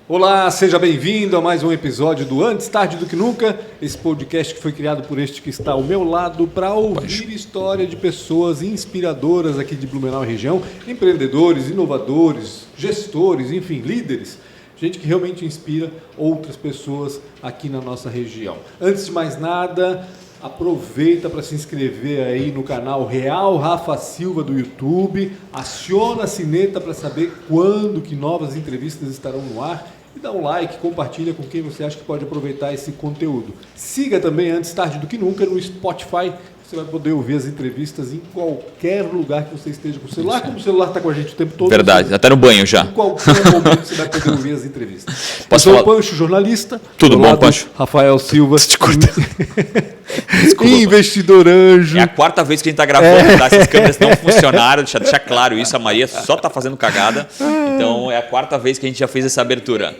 Olá, seja bem-vindo a mais um episódio do Antes Tarde do Que Nunca, esse podcast que foi criado por este que está ao meu lado para ouvir história de pessoas inspiradoras aqui de Blumenau e região, empreendedores, inovadores, gestores, enfim, líderes, gente que realmente inspira outras pessoas aqui na nossa região. Antes de mais nada, aproveita para se inscrever aí no canal Real Rafa Silva do YouTube, aciona a sineta para saber quando que novas entrevistas estarão no ar e dá um like, compartilha com quem você acha que pode aproveitar esse conteúdo. Siga também Antes Tarde do Que Nunca no Spotify, você vai poder ouvir as entrevistas em qualquer lugar que você esteja com o celular, como o celular está com a gente o tempo todo. Verdade, até no banho já. Em qualquer momento você vai poder ouvir as entrevistas. Posso Eu sou falar? o Pancho, jornalista. Tudo Do bom, lado, Pancho? Rafael Silva. Desculpa. Investidor anjo. É a quarta vez que a gente está gravando, tá? Essas câmeras não funcionaram, deixa claro isso, a Maria só está fazendo cagada. Então é a quarta vez que a gente já fez essa abertura.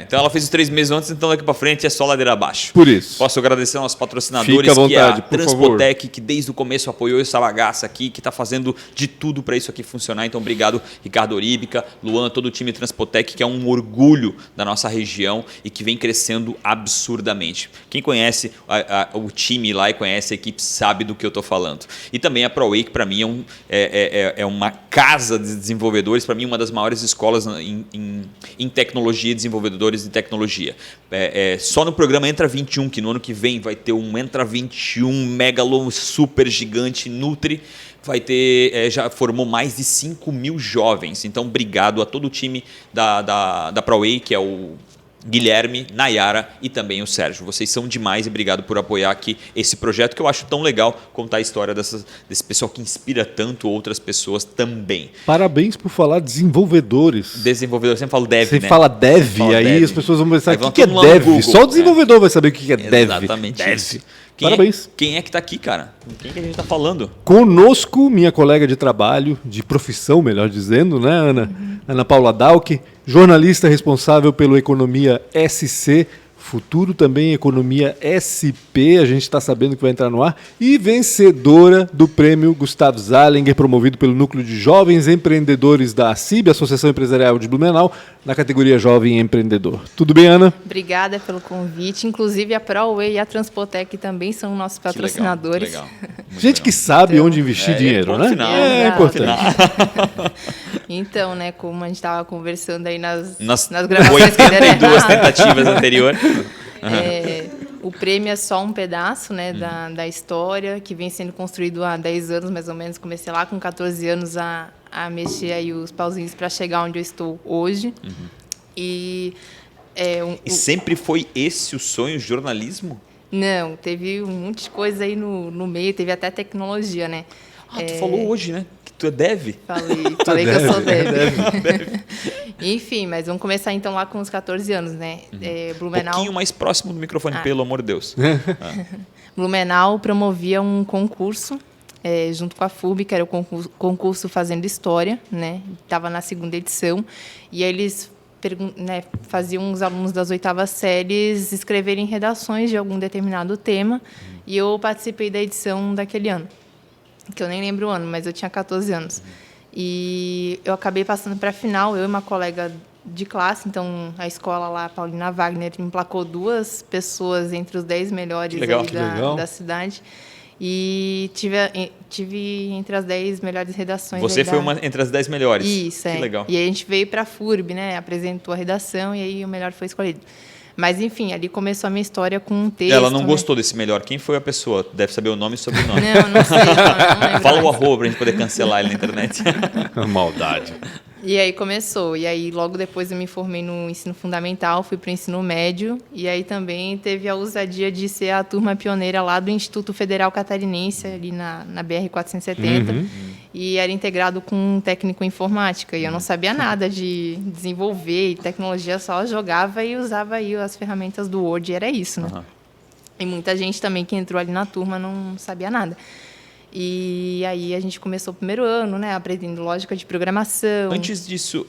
Então ela fez os 3 meses antes, então daqui para frente é só ladeira abaixo. Por isso. Posso agradecer aos patrocinadores, Fica à vontade, que é a por Transpotec, que desde o começo apoiou essa bagaça aqui, que está fazendo de tudo para isso aqui funcionar. Então obrigado, Ricardo Oríbica, Luan, todo o time Transpotec, que é um orgulho da nossa região e que vem crescendo absurdamente. Quem conhece o time lá e conhece a equipe sabe do que eu estou falando. E também a ProWay, que para mim é uma casa de desenvolvedores, para mim uma das maiores escolas em tecnologia, desenvolvedores de tecnologia. Só no programa Entra 21, que no ano que vem vai ter um Entra 21 megalo super gigante Nutri, vai ter, já formou mais de 5 mil jovens. Então, obrigado a todo o time da ProWay, que é o Guilherme, Nayara e também o Sérgio. Vocês são demais e obrigado por apoiar aqui esse projeto que eu acho tão legal, contar a história desse pessoal que inspira tanto outras pessoas também. Parabéns por falar desenvolvedores. Desenvolvedor, eu sempre falo dev, Você né? fala dev, Fala aí dev. as pessoas vão pensar, Aí o vão que é todo mundo lá no dev? Google. Só o desenvolvedor vai saber o que é dev. Exatamente Dev. isso. Parabéns. Quem é que está aqui, cara? Com quem que a gente está falando? Conosco, minha colega de trabalho, de profissão, melhor dizendo, né, Ana? Ana Paula Dalck, jornalista responsável pelo Economia SC, futuro também Economia SP, a gente está sabendo que vai entrar no ar, e vencedora do prêmio Gustavo Zalinger, promovido pelo Núcleo de Jovens Empreendedores da ACIB, Associação Empresarial de Blumenau, na categoria Jovem Empreendedor. Tudo bem, Ana? Obrigada pelo convite. Inclusive a ProWay e a Transpotec também são nossos patrocinadores. Legal. Gente que sabe onde investir dinheiro, né? Final, É importante. Então, né, como a gente estava conversando aí nas Nas gravações que deram 82 errado, tentativas anteriores. o prêmio é só um pedaço, né, da história que vem sendo construído há 10 anos, mais ou menos. Comecei lá com 14 anos a mexer aí os pauzinhos para chegar onde eu estou hoje. E sempre foi esse o sonho, jornalismo? Não, teve um monte de coisa aí no meio, teve até tecnologia, né? Tu falou hoje, né? Que tu é dev? Falei que eu sou dev. Enfim, mas vamos começar então lá com os 14 anos, né? Blumenau, Um pouquinho mais próximo do microfone, pelo amor de Deus. Blumenau promovia um concurso junto com a FURB, que era o concurso Fazendo História, né? Estava na 2ª edição, e aí eles faziam os alunos das 8ª séries escreverem redações de algum determinado tema, e eu participei da edição daquele ano, que eu nem lembro o ano, mas eu tinha 14 anos. E eu acabei passando para a final, eu e uma colega de classe, então a escola lá, a Paulina Wagner, emplacou 2 pessoas entre os 10 melhores da cidade. E tive entre as 10 melhores redações. Você foi uma entre as 10 melhores? Isso, que legal. E aí a gente veio para a FURB, né? Apresentou a redação e aí o melhor foi escolhido. Mas, enfim, ali começou a minha história com um texto. Ela não gostou desse melhor. Quem foi a pessoa? Deve saber o nome e sobrenome. Não sei. Não lembro. Fala o arroba pra gente poder cancelar ele na internet. Maldade. E aí começou. E aí, logo depois, eu me formei no ensino fundamental, fui para o ensino médio. E aí também teve a ousadia de ser a turma pioneira lá do Instituto Federal Catarinense, ali na BR-470. E era integrado com um técnico em informática. E eu não sabia nada de desenvolver e tecnologia, só jogava e usava aí as ferramentas do Word. E era isso, né? E muita gente também que entrou ali na turma não sabia nada. E aí a gente começou o primeiro ano, né, aprendendo lógica de programação. Antes disso,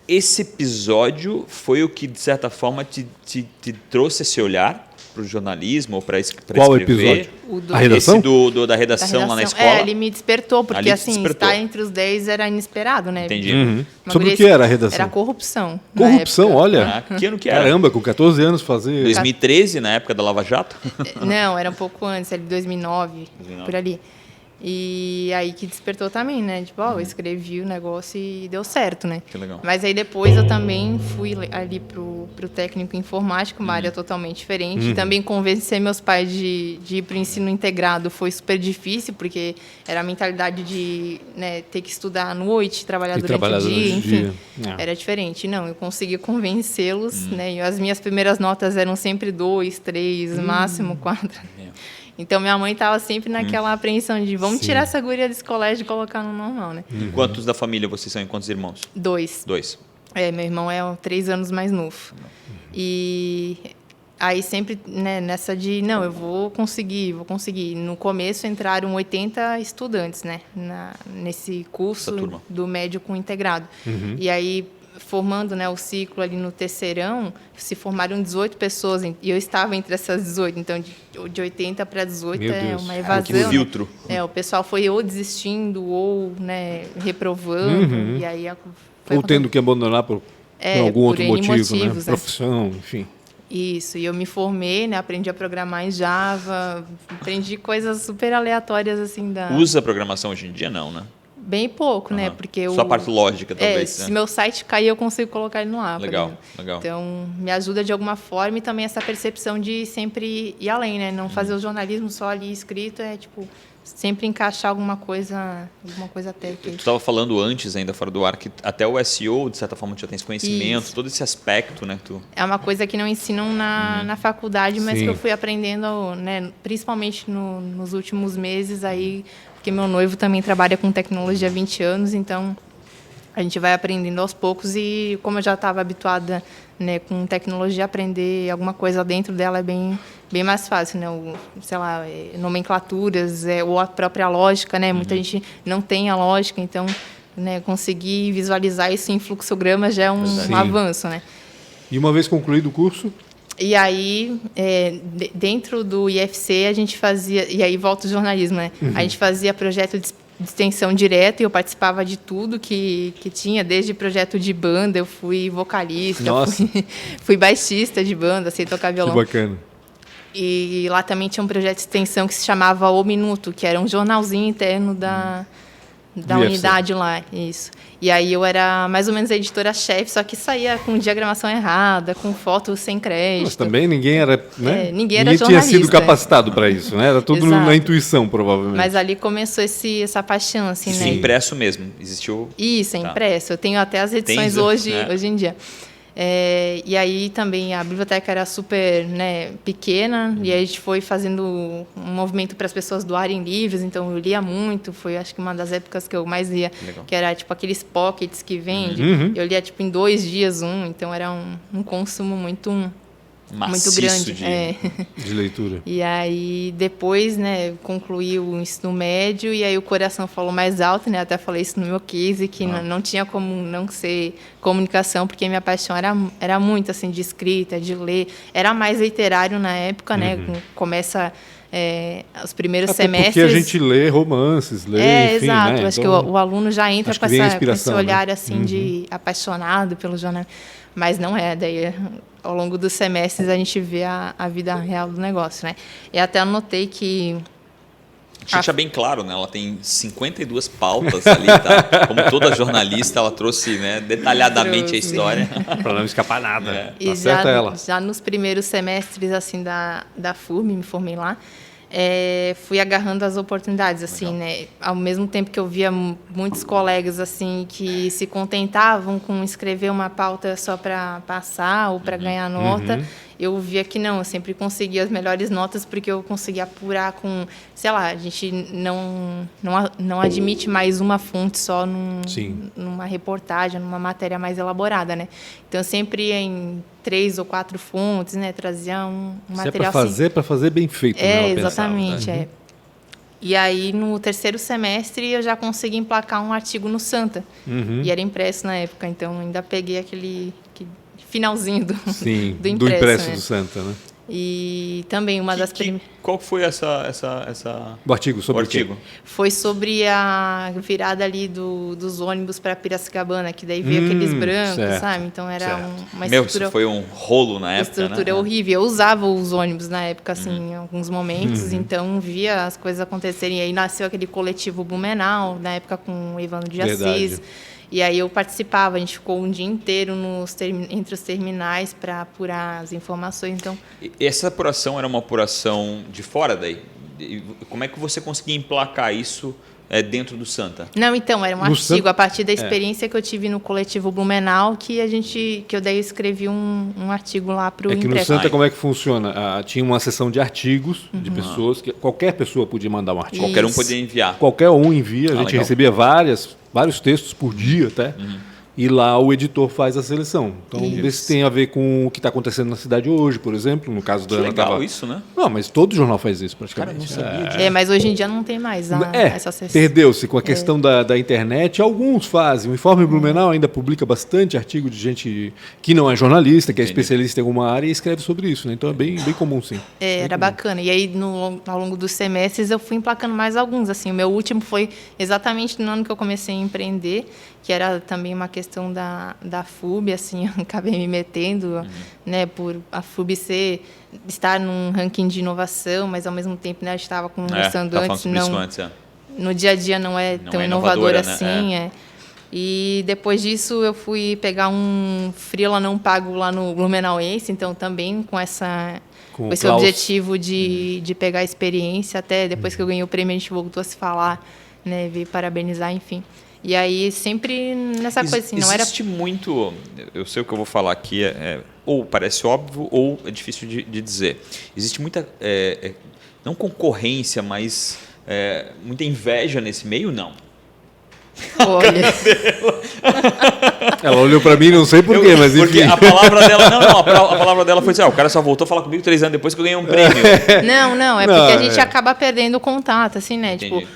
esse episódio foi o que, de certa forma, te trouxe esse olhar para o jornalismo ou para escrever? Qual episódio? A redação? Esse da redação lá na escola? Ele me despertou, porque Ali assim, despertou. estar entre os 10 era inesperado, né? Entendi. Sobre o que era a redação? Era corrupção. na Corrupção, época. olha. Que ano que era? Caramba, com 14 anos fazer... 2013, na época da Lava Jato? Não, era um pouco antes, ali 2009, 2009. por ali. E aí que despertou também, né? Tipo, eu escrevi o negócio e deu certo, né? Que legal. Mas aí depois eu também fui ali pro técnico informático, uma área totalmente diferente. E também convencer meus pais de ir pro ensino integrado foi super difícil, porque era a mentalidade de, né, ter que estudar à noite, trabalhar durante o dia, enfim. Era diferente. Não, eu consegui convencê-los, né? E as minhas primeiras notas eram sempre 2, 3, máximo 4. Então, minha mãe estava sempre naquela apreensão de vamos tirar essa guria desse colégio e colocar no normal, né? Quantos da família vocês são e quantos irmãos? 2. 2. Meu irmão é 3 anos mais novo. E aí sempre, né, nessa de, não, eu vou conseguir. No começo entraram 80 estudantes, né, nesse curso do médio com integrado. E aí, formando, né, o ciclo ali no terceirão, se formaram 18 pessoas, e eu estava entre essas 18, então de 80 para 18 é uma evasão. Que filtro. Né? O pessoal foi ou desistindo ou, né, reprovando, e aí ou tendo que abandonar por algum outro motivo, motivos, né? Profissão, enfim. Isso, e eu me formei, né, aprendi a programar em Java, aprendi coisas super aleatórias assim Usa programação hoje em dia não, né? Bem pouco, né? Porque só a parte lógica, talvez. Se meu site cair, eu consigo colocar ele no ar. Legal. Então, me ajuda de alguma forma e também essa percepção de sempre ir além, né? Não fazer o jornalismo só ali escrito, tipo, sempre encaixar alguma coisa técnica. Tu estava falando antes, ainda fora do ar, que até o SEO, de certa forma, tu já tem esse conhecimento, todo esse aspecto, né? É uma coisa que não ensinam na faculdade, mas que eu fui aprendendo, né? Principalmente nos últimos meses aí, porque meu noivo também trabalha com tecnologia há 20 anos, então a gente vai aprendendo aos poucos e como eu já estava habituada, né, com tecnologia, aprender alguma coisa dentro dela é bem mais fácil, né? Sei lá, nomenclaturas, ou a própria lógica, né? Muita gente não tem a lógica, então, né, conseguir visualizar isso em fluxograma já é um avanço, né? E uma vez concluído o curso? E aí, dentro do IFC, a gente fazia... E aí volta o jornalismo, né? A gente fazia projeto de extensão direta e eu participava de tudo que tinha, desde projeto de banda, eu fui vocalista, fui baixista de banda, sei tocar violão. Que bacana. E lá também tinha um projeto de extensão que se chamava O Minuto, que era um jornalzinho interno da unidade lá, isso. E aí eu era mais ou menos a editora-chefe, só que saía com diagramação errada, com fotos sem crédito. Mas também ninguém era, né? Ninguém tinha sido capacitado para isso, né? Era tudo na intuição, provavelmente. Mas ali começou essa paixão, assim, isso, né? Impresso mesmo, existiu... Isso, impresso. Eu tenho até as edições hoje em dia. E aí também a biblioteca era super, né, pequena, e aí a gente foi fazendo um movimento para as pessoas doarem livros, então eu lia muito, foi acho que uma das épocas que eu mais lia. Legal. Que era tipo aqueles pockets que vende, eu lia tipo em 2 dias então era um consumo muito grande de leitura. E aí depois, né, concluí o ensino médio e aí o coração falou mais alto, né, até falei isso no meu case, que não tinha como não ser comunicação, porque minha paixão era muito assim de escrita, de ler, era mais literário na época, né, começa os primeiros semestres. Porque a gente lê romances, enfim, exato, né? Acho que o aluno já entra com esse olhar, né? assim, de apaixonado pelo jornal, mas não é, daí ao longo dos semestres a gente vê a vida real do negócio, né? E até anotei que... Deixa bem claro, né? Ela tem 52 pautas ali, tá? Como toda jornalista, ela trouxe, né, detalhadamente a história. Para não escapar nada. E já nos primeiros semestres, assim, da FURB, me formei lá, fui agarrando as oportunidades, assim, né? Ao mesmo tempo que eu via muitos colegas, assim, que se contentavam com escrever uma pauta só para passar ou para ganhar nota, eu via que não, eu sempre conseguia as melhores notas porque eu conseguia apurar com, sei lá, a gente não admite mais uma fonte só numa reportagem, numa matéria mais elaborada, né? Então, eu sempre ia em 3 ou 4 fontes, né? Trazia um material para fazer bem feito, né? Exatamente, E aí, no terceiro semestre, eu já consegui emplacar um artigo no Santa. E era impresso na época, então ainda peguei aquele finalzinho do impresso. Do impresso, né? Do Santa, né? E também uma das Qual foi essa O artigo sobre o artigo? Foi sobre a virada ali dos ônibus para Piracicabana, que daí veio aqueles brancos, certo, sabe? Então era uma Meu, estrutura, isso foi um rolo na época, estrutura né? horrível. Eu usava os ônibus na época, assim, em alguns momentos, então via as coisas acontecerem. E aí nasceu aquele coletivo Blumenau, na época com o Evandro de Assis. E aí eu participava, a gente ficou um dia inteiro entre os terminais para apurar as informações. Então, essa apuração era uma apuração de fora daí? Como é que você conseguia emplacar isso dentro do Santa? Não, então, era um artigo, a partir da experiência que eu tive no coletivo Blumenau, que eu daí escrevi um artigo lá para o impresso. Que no Santa como é que funciona? Tinha uma seção de artigos de pessoas, que qualquer pessoa podia mandar um artigo. Qualquer um podia enviar. Qualquer um envia, a gente legal. recebia vários textos por dia até. E lá o editor faz a seleção. Então, vê se tem a ver com o que está acontecendo na cidade hoje, por exemplo, no caso da... Que legal isso, né? Não, mas todo jornal faz isso praticamente. Cara, não sabia disso. Mas hoje em dia não tem mais essa sessão. Perdeu-se com a questão da internet. Alguns fazem. O Informe Blumenau ainda publica bastante artigo de gente que não é jornalista, que é especialista em alguma área e escreve sobre isso, né? Então é bem comum, sim. Era bacana. E aí, ao longo dos semestres, eu fui emplacando mais alguns. Assim, o meu último foi exatamente no ano que eu comecei a empreender, que era também uma questão da FUB, assim, eu acabei me metendo, né, por a FUB estar num ranking de inovação, mas ao mesmo tempo, né, a gente estava conversando antes, no dia a dia não é tão inovadora assim, né? E depois disso eu fui pegar um freela não pago lá no Blumenauense, então também com esse objetivo de pegar a experiência, até depois que eu ganhei o prêmio a gente voltou a se falar, né, veio parabenizar, enfim. E aí, sempre nessa coisa assim, não era... Existe muito... Eu sei o que eu vou falar aqui, ou parece óbvio, ou é difícil de dizer. Existe muita... não concorrência, mas muita inveja nesse meio, não. Olha. Ela olhou pra mim, não sei porquê, mas enfim. Porque a palavra dela... a palavra dela foi assim, o cara só voltou a falar comigo 3 anos depois que eu ganhei um prêmio. Não, porque a gente acaba perdendo o contato, assim, né? Entendi. Tipo,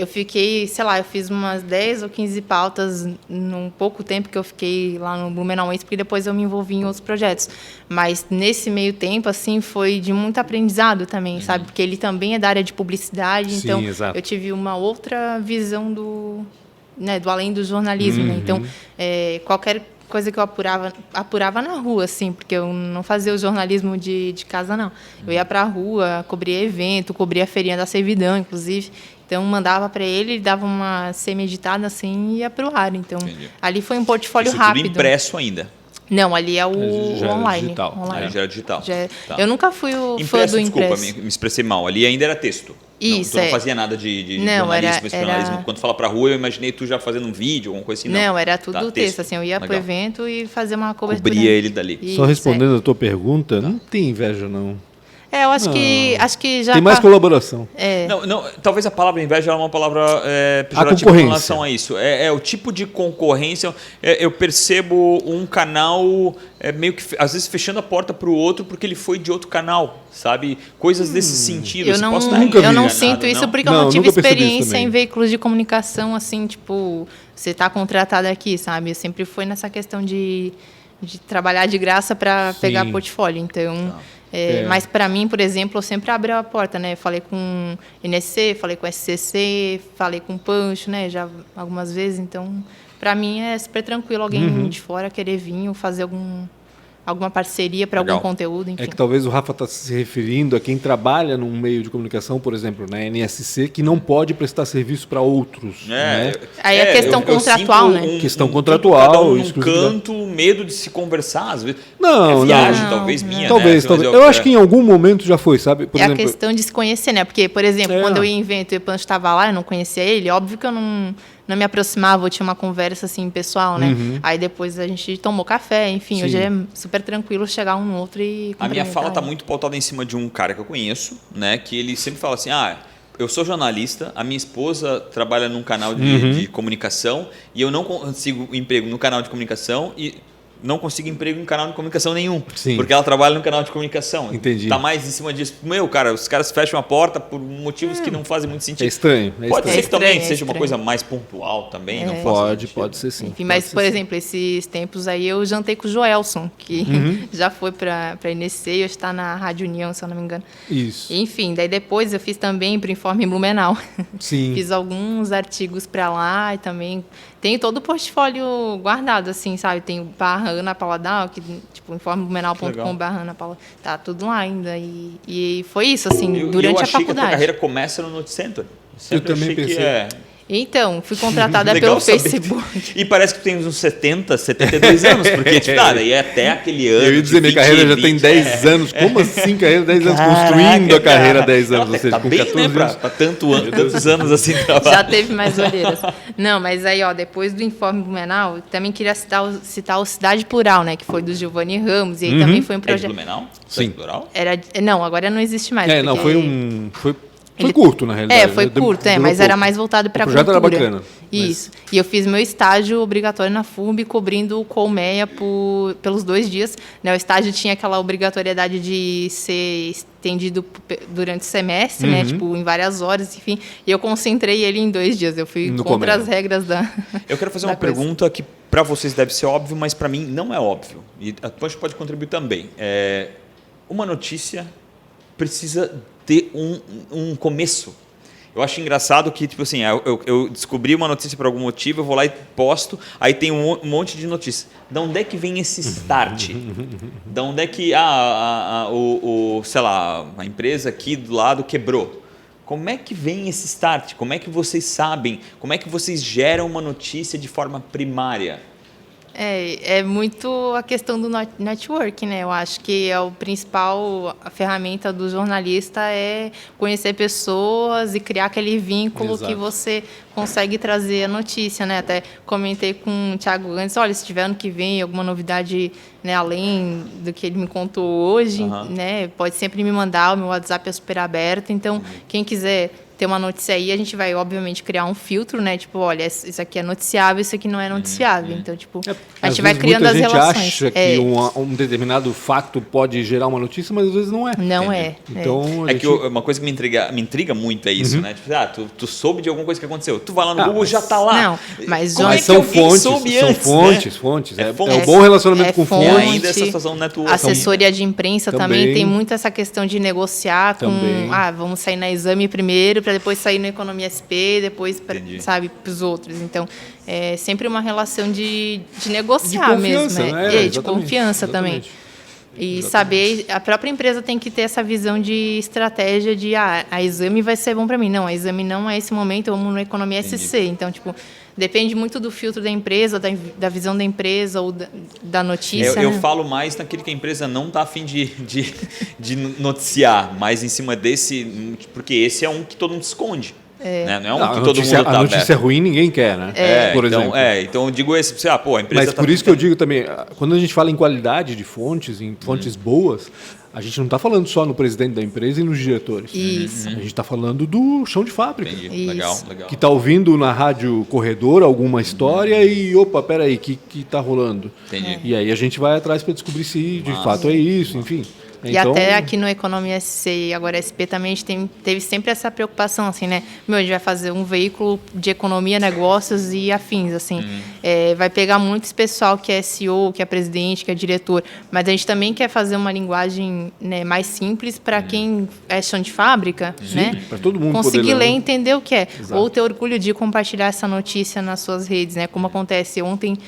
eu fiquei, sei lá, eu fiz umas 10 ou 15 pautas num pouco tempo que eu fiquei lá no Blumenauense, porque depois eu me envolvi em outros projetos. Mas nesse meio tempo, assim, foi de muito aprendizado também, sabe? Porque ele também é da área de publicidade, Sim, então exato. eu tive uma outra visão do além do jornalismo, né? Então, qualquer coisa que eu apurava na rua, assim, porque eu não fazia o jornalismo de casa, não. Eu ia para a rua, cobria evento, cobria a feirinha da Servidão, inclusive. Então, mandava para ele dava uma semi-editada, assim, e ia para o ar. Então, ali foi um portfólio rápido. Tudo impresso ainda? Não, ali é o online. Digital. Online. Já era digital. Tá. Eu nunca fui o fã do impresso. Desculpa, me expressei mal. Ali ainda era texto. Isso, tu não fazia nada de não, jornalismo, jornalismo. Quando tu fala pra rua, eu imaginei tu já fazendo um vídeo, alguma coisa assim. Não, era tudo texto. Assim, eu ia pro evento e fazia uma cobertura. Cobria ele dali. Isso, só respondendo a tua pergunta, não tem inveja, não. Eu acho que já... Tem mais colaboração. Não, talvez a palavra inveja é uma palavra pejorativa em relação a isso. É o tipo de concorrência. Eu percebo um canal meio que, às vezes, fechando a porta para o outro porque ele foi de outro canal, sabe? Coisas desse sentido. Eu não sinto isso porque eu não tive experiência em veículos de comunicação, assim, tipo, você está contratado aqui, sabe? Eu sempre fui nessa questão de trabalhar de graça para pegar portfólio. Então... Mas para mim, por exemplo, eu sempre abri a porta, né? Falei com NSC, falei com SCC, falei com Pancho, né? Já algumas vezes. Então, para mim é super tranquilo alguém de fora querer vir ou fazer alguma parceria para algum conteúdo, enfim. É que talvez o Rafa está se referindo a quem trabalha num meio de comunicação, por exemplo, na NSC, que não pode prestar serviço para outros. Né? Aí é questão contratual, né? Questão contratual. Cada um num canto, medo de se conversar, às vezes. Não, viagem, talvez minha, talvez. Mas eu acho que em algum momento já foi, sabe? Por exemplo, a questão de se conhecer, né? Porque, por exemplo, quando eu ia em evento e o Pancho estava lá, eu não conhecia ele, óbvio que eu não me aproximava, eu tinha uma conversa assim pessoal, né? Aí depois a gente tomou café, enfim, hoje é super tranquilo chegar um outro e a minha fala está muito pautada em cima de um cara que eu conheço, né? Que ele sempre fala assim, eu sou jornalista, a minha esposa trabalha num canal de comunicação e eu não consigo emprego no canal de comunicação e não consiga emprego em canal de comunicação nenhum. Sim. Porque ela trabalha no canal de comunicação. Entendi. Tá mais em cima disso. Cara, os caras fecham a porta por motivos que não fazem muito sentido. É estranho. Pode ser que também seja uma estranho. coisa mais pontual também. Não Pode ser sim. Enfim, mas, por exemplo, esses tempos aí eu jantei com o Joelson, que já foi para a INEC e hoje está na Rádio União, se eu não me engano. Isso. Enfim, daí depois eu fiz também para o Informe Blumenau. Sim. Fiz alguns artigos para lá e também tenho todo o portfólio guardado, assim, sabe? Tem barra Ana Paladal, que tipo, informeblumenau.com/Ana Paladal. Tá tudo lá ainda. E foi isso, assim, durante a faculdade. Eu achei que a tua carreira começa no Noticenter. Eu também pensei. Então, fui contratada Legal pelo saber. Facebook. E parece que tem uns 70, 72 anos, porque, tipo, daí é até aquele ano. Eu ia dizer, minha carreira já tem 10 anos. Como assim, carreira 10 anos? Construindo a carreira 10 anos. Ou seja, tá com bem, 14 né, anos. pra tantos anos assim de trabalho. Já teve mais olheiras. Não, mas aí, ó, depois do Informe Blumenau, eu também queria citar o Cidade Plural, né? Que foi do Giovanni Ramos. E aí também foi um É de projeto. Blumenau? Sim. Plural? Não, agora não existe mais. Não, porque foi curto, na realidade. foi curto, Durou mas era pouco. mais voltado para a O projeto cultura. era bacana. Isso. E eu fiz meu estágio obrigatório na FURB, cobrindo o Colmeia pelos 2 dias. Né, o estágio tinha aquela obrigatoriedade de ser estendido durante o semestre, né, tipo, em várias horas, enfim. E eu concentrei ele em 2 dias. Eu fui No contra Colmeia. as regras da. Eu quero fazer da uma coisa. pergunta que para vocês deve ser óbvio, mas para mim não é óbvio. E a Pancho pode contribuir também. Uma notícia precisa ter um começo. Eu acho engraçado que, tipo assim, eu descobri uma notícia por algum motivo, eu vou lá e posto, aí tem um monte de notícias. De onde é que vem esse start? De onde é que sei lá, a empresa aqui do lado quebrou? Como é que vem esse start? Como é que vocês sabem? Como é que vocês geram uma notícia de forma primária? É muito a questão do network, né? Eu acho que a principal ferramenta do jornalista é conhecer pessoas e criar aquele vínculo. Exato. Que você consegue trazer a notícia, né? Até comentei com o Thiago antes, olha, se tiver ano que vem alguma novidade, né, além do que ele me contou hoje, né, pode sempre me mandar, o meu WhatsApp é super aberto, então quem quiser ter uma notícia aí, a gente vai, obviamente, criar um filtro, né? Tipo, olha, isso aqui é noticiável, isso aqui não é noticiável. Então, tipo, a gente vai criando as relações. Muita gente acha que um determinado fato pode gerar uma notícia, mas às vezes não é. Não é. Então, que uma coisa que me intriga muito é isso, né? Tipo, tu soube de alguma coisa que aconteceu. Tu vai lá no Google, já tá lá. Não, mas são fontes. É o bom relacionamento com fontes. E ainda essa situação network. Assessoria de imprensa também tem muito essa questão de negociar com... vamos sair na Exame primeiro, para depois sair no Economia SP, depois, sabe, para os outros. Então, é sempre uma relação de negociar de confiança, mesmo. Né? De confiança também. E saber, a própria empresa tem que ter essa visão de estratégia de a Exame vai ser bom para mim. Não, a Exame não é esse momento, vamos no Economia SC. Então, tipo, depende muito do filtro da empresa, da visão da empresa ou da notícia. Eu falo mais naquele que a empresa não está a fim de noticiar, mas em cima desse, porque esse é um que todo mundo esconde. Né? Não é um que todo mundo está aberto. A notícia ruim ninguém quer, né? Por exemplo. Então eu digo esse, a empresa mas por isso que eu digo também, quando a gente fala em qualidade de fontes, em fontes boas, a gente não está falando só no presidente da empresa e nos diretores. Isso. A gente está falando do chão de fábrica. Entendi. Legal. Que está ouvindo na rádio corredor alguma história e, opa, peraí, o que está rolando? Entendi. E aí a gente vai atrás para descobrir se de fato é isso, enfim. E até aqui no Economia SC e agora SP também a gente teve sempre essa preocupação, assim, né? A gente vai fazer um veículo de economia, negócios e afins, assim. Vai pegar muito esse pessoal que é CEO, que é presidente, que é diretor, mas a gente também quer fazer uma linguagem, né, mais simples para quem é chão de fábrica, né? Para todo mundo conseguir poder ler e entender o que é. Exato. Ou ter orgulho de compartilhar essa notícia nas suas redes, né? Como acontece ontem,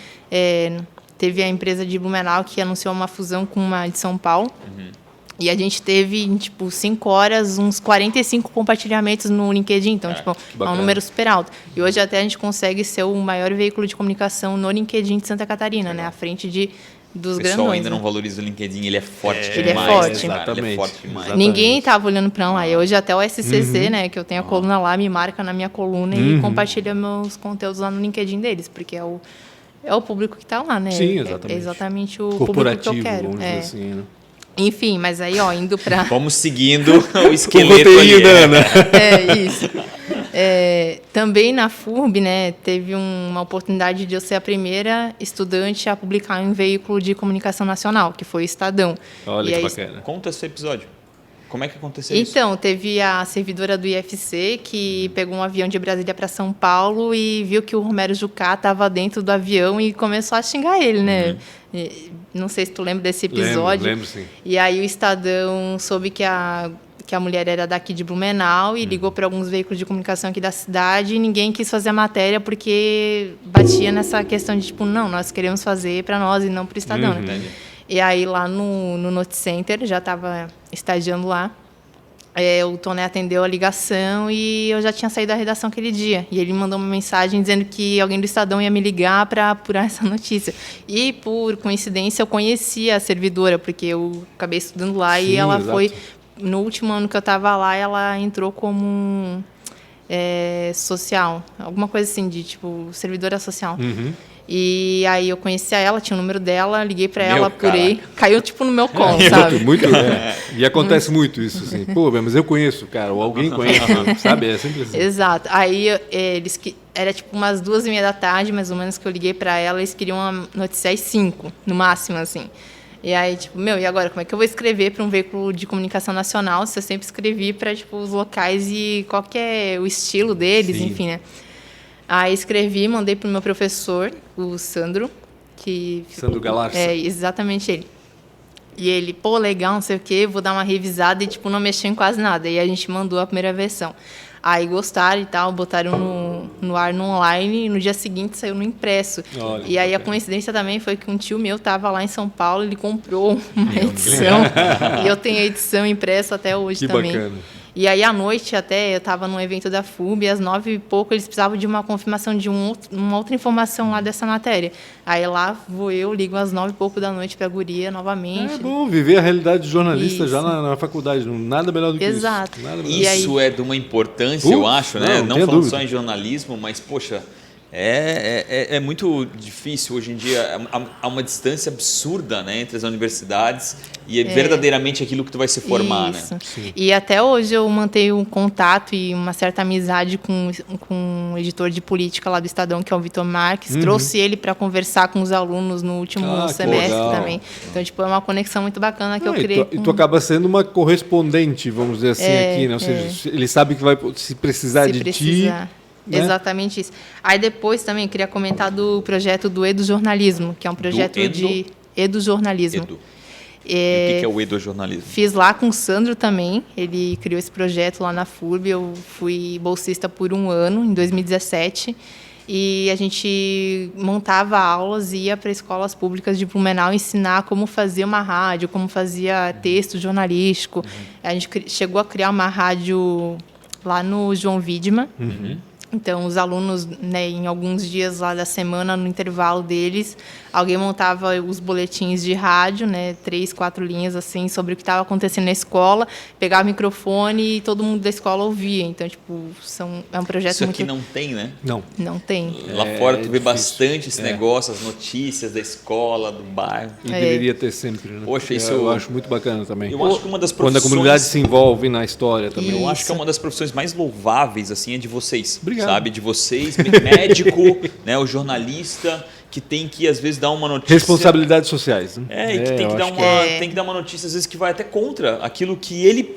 teve a empresa de Blumenau que anunciou uma fusão com uma de São Paulo. E a gente teve, em, 5 horas, uns 45 compartilhamentos no LinkedIn. Então, é um número super alto. E hoje até a gente consegue ser o maior veículo de comunicação no LinkedIn de Santa Catarina, né? À frente dos grandões. O pessoal ainda não valoriza o LinkedIn, ele é forte demais. Ele é forte. Cara, ele é forte demais. Ninguém estava olhando para lá. E hoje até o SCC, né, que eu tenho a coluna lá, me marca na minha coluna e compartilha meus conteúdos lá no LinkedIn deles, porque é o público que está lá, né? Sim, exatamente. É exatamente o público que eu quero. Vamos dizer assim, né? Enfim, mas aí, indo para... Vamos seguindo o esqueleto o ali. da Ana. Isso. Também na FURB, né, teve uma oportunidade de eu ser a primeira estudante a publicar em um veículo de comunicação nacional, que foi o Estadão. Olha que bacana. Conta esse episódio. Como é que aconteceu isso? Então, teve a servidora do IFC que pegou um avião de Brasília para São Paulo e viu que o Romero Jucá estava dentro do avião e começou a xingar ele, né? Não sei se tu lembra desse episódio. Lembro sim. E aí o Estadão soube que a mulher era daqui de Blumenau e ligou para alguns veículos de comunicação aqui da cidade e ninguém quis fazer a matéria porque batia nessa questão de, tipo, não, nós queremos fazer para nós e não para o Estadão, né? E aí, lá no Note Center, já estava estagiando lá, o Toné atendeu a ligação e eu já tinha saído da redação aquele dia. E ele mandou uma mensagem dizendo que alguém do Estadão ia me ligar para apurar essa notícia. E, por coincidência, eu conhecia a servidora, porque eu acabei estudando lá. Sim, e ela foi... No último ano que eu estava lá, ela entrou como social. Alguma coisa assim, de, tipo, servidora social. E aí eu conhecia ela, tinha o número dela, liguei pra ela, apurei, caiu tipo no meu colo, sabe? Muito, E acontece muito isso, assim. Pô, mas eu conheço, cara, ou alguém conhece, sabe? É sempre assim. Exato. Aí eles era tipo umas 2h30 da tarde, mais ou menos, que eu liguei pra ela, eles queriam noticiar às 5, no máximo, assim. E aí, tipo, e agora, como é que eu vou escrever para um veículo de comunicação nacional se eu sempre escrevi para, tipo, os locais e qual que é o estilo deles, Sim. enfim, né? Aí escrevi, mandei para o meu professor, o Sandro, que... Sandro Galarça. Exatamente ele. E ele, pô, legal, não sei o quê, vou dar uma revisada e, tipo, não mexeu em quase nada. E a gente mandou a primeira versão. Aí gostaram e tal, botaram no ar no online e no dia seguinte saiu no impresso. Olha, e aí a coincidência também foi que um tio meu estava lá em São Paulo, ele comprou uma edição e eu tenho a edição impressa até hoje que também. Bacana. E aí, à noite, até, eu estava num evento da FUB, e às 9h e pouco, eles precisavam de uma confirmação de uma outra informação lá dessa matéria. Aí lá vou eu, ligo às 9h e pouco da noite para a guria novamente. É bom viver a realidade de jornalista já na faculdade, nada melhor do que Exato. isso. Exato. Isso é de uma importância, eu acho, né? Não falando só em jornalismo, mas, poxa... É muito difícil hoje em dia, há uma distância absurda, né, entre as universidades e é verdadeiramente aquilo que tu vai se formar. Isso. Né? Sim. E até hoje eu mantenho um contato e uma certa amizade com um editor de política lá do Estadão, que é o Vitor Marques. Trouxe ele para conversar com os alunos no último semestre também. Então, tipo, é uma conexão muito bacana que eu criei. E tu acaba sendo uma correspondente, vamos dizer assim, aqui, né? Ou seja, ele sabe que vai se precisar de ti. Né? Exatamente isso. Aí depois também queria comentar do projeto do Edujornalismo, que é um projeto de edujornalismo. E o que é o edujornalismo? Fiz lá com o Sandro também, ele criou esse projeto lá na FURB, eu fui bolsista por 1 ano, em 2017, e a gente montava aulas e ia para escolas públicas de Blumenau ensinar como fazer uma rádio, como fazia texto jornalístico. A gente chegou a criar uma rádio lá no João Widmann. Então, os alunos, né, em alguns dias lá da semana, no intervalo deles, alguém montava os boletins de rádio, né, 3, 4 linhas assim, sobre o que estava acontecendo na escola, pegava o microfone e todo mundo da escola ouvia. Então, tipo, é um projeto Isso muito... aqui não tem, né? Não tem. Lá fora tu vê bastante esse negócio, as notícias da escola, do bairro. E deveria ter sempre, né? Poxa, isso eu acho muito bacana também. Eu acho que uma das profissões... Quando a comunidade se envolve na história também. Eu acho que é uma das profissões mais louváveis, assim, é de vocês. Obrigado. Sabe? De vocês, médico, né, o jornalista, que tem que, às vezes, dar uma notícia... Responsabilidades sociais. Né? E que tem que dar uma notícia, às vezes, que vai até contra aquilo que ele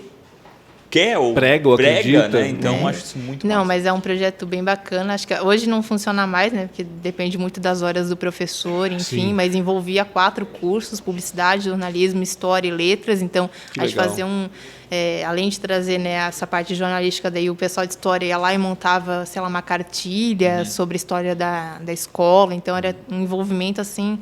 quer ou prega, acredita, né? Então, eu acho isso muito Não, massa. mas é um projeto bem bacana. Acho que hoje não funciona mais, né? Porque depende muito das horas do professor, enfim. Sim. Mas envolvia 4 cursos: publicidade, jornalismo, história e letras. Então, a gente fazia além de trazer, né, essa parte jornalística, daí o pessoal de história ia lá e montava, sei lá, uma cartilha sobre a história da escola. Então, era um envolvimento, assim,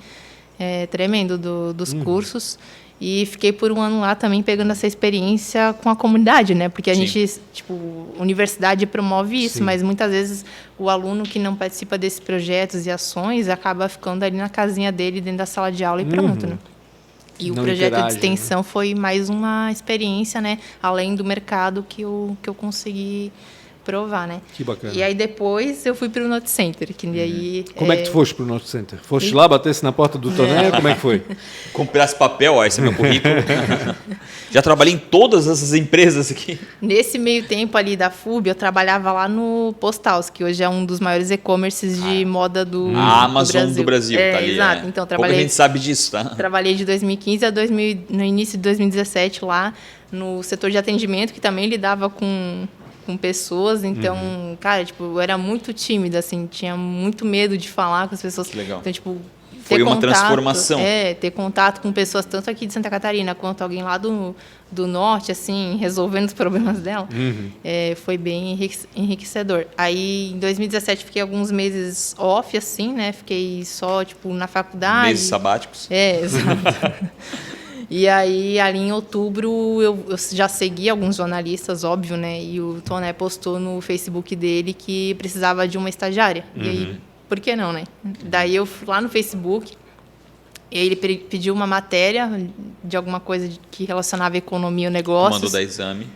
tremendo dos cursos. E fiquei por 1 ano lá também pegando essa experiência com a comunidade, né? Porque a gente, tipo, universidade promove isso, mas muitas vezes o aluno que não participa desses projetos e ações acaba ficando ali na casinha dele, dentro da sala de aula e pronto, né? E o projeto de extensão foi mais uma experiência, né? Além do mercado que eu consegui provar, né? Que bacana. E aí depois eu fui para o Note Center, que aí... Como é que tu foste pro Note Center? Foste lá, batesse na porta do Toné? Como é que foi? Comprasse papel, ó, esse é meu currículo. Já trabalhei em todas essas empresas aqui. Nesse meio tempo ali da FUB, eu trabalhava lá no Postals, que hoje é um dos maiores e-commerces de moda do A Amazon do Brasil, é, tá ali. Exato. É. Então, Pouca gente sabe disso, tá? Trabalhei de 2015 a no início de 2017 lá no setor de atendimento, que também lidava com pessoas. Então, cara, tipo, eu era muito tímida, assim, tinha muito medo de falar com as pessoas. Que legal. Então, tipo, Foi uma transformação. Ter contato com pessoas tanto aqui de Santa Catarina quanto alguém lá do norte, assim, resolvendo os problemas dela, foi bem enriquecedor. Aí, em 2017, fiquei alguns meses off, assim, né? Fiquei só, tipo, na faculdade. Meses sabáticos. Exato. E aí, ali em outubro, eu já segui alguns jornalistas, óbvio, né? E o Toné postou no Facebook dele que precisava de uma estagiária. E aí, por que não, né? Daí eu fui lá no Facebook, e aí ele pediu uma matéria de alguma coisa que relacionava a economia ou negócios. Mandou dar exame.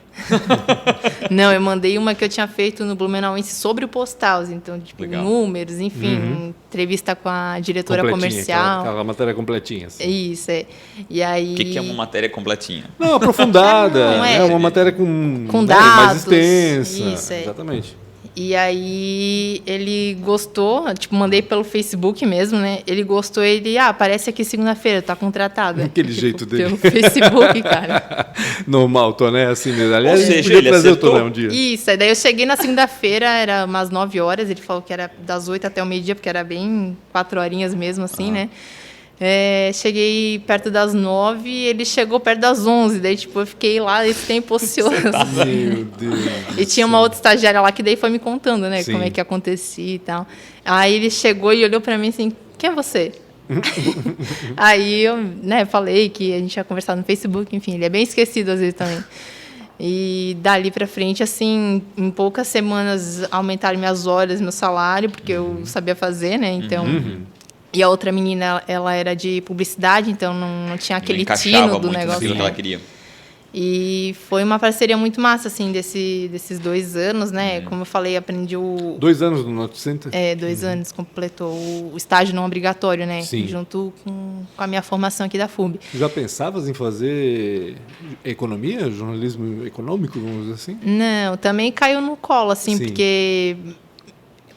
Não, eu mandei uma que eu tinha feito no Blumenauense sobre o Postals. Então, tipo, Legal. números, enfim, entrevista com a diretora Completinha, comercial. aquela matéria completinha. Assim. Isso, é. E aí... O que é uma matéria completinha? Não, aprofundada. Não, é uma matéria com dados. mais extensa. Isso, é. Exatamente. E aí ele gostou, tipo, mandei pelo Facebook mesmo, né? Ele gostou, aparece aqui segunda-feira, tá contratado. Aquele tipo, jeito dele. Pelo Facebook, cara. Normal, Toné, assim mesmo. Aliás, Ou seja, a gente podia ele trazer acertou. o Toné um dia. Isso, aí daí eu cheguei na segunda-feira, era umas 9 horas, ele falou que era das 8 até o meio-dia, porque era bem 4 horinhas mesmo, assim, né? Cheguei perto das 9 e ele chegou perto das 11, daí tipo, eu fiquei lá esse tempo ocioso. Meu Deus. E tinha uma outra estagiária lá que daí foi me contando, né, Sim. como é que acontecia e tal. Aí ele chegou e olhou pra mim assim, quem é você? Aí eu, né, falei que a gente ia conversar no Facebook, enfim, ele é bem esquecido às vezes também. E dali pra frente, assim, em poucas semanas aumentaram minhas horas, meu salário, porque eu sabia fazer, né, então... E a outra menina, ela era de publicidade, então não tinha aquele tino do negócio. Que ela queria. E foi uma parceria muito massa, assim, desses 2 anos, né? Como eu falei, aprendi 2 anos no Note Center? 2 anos, completou o estágio não obrigatório, né? Sim. Junto com a minha formação aqui da FUB. Já pensavas em fazer economia, jornalismo econômico, vamos dizer assim? Não, também caiu no colo, assim, Sim. porque...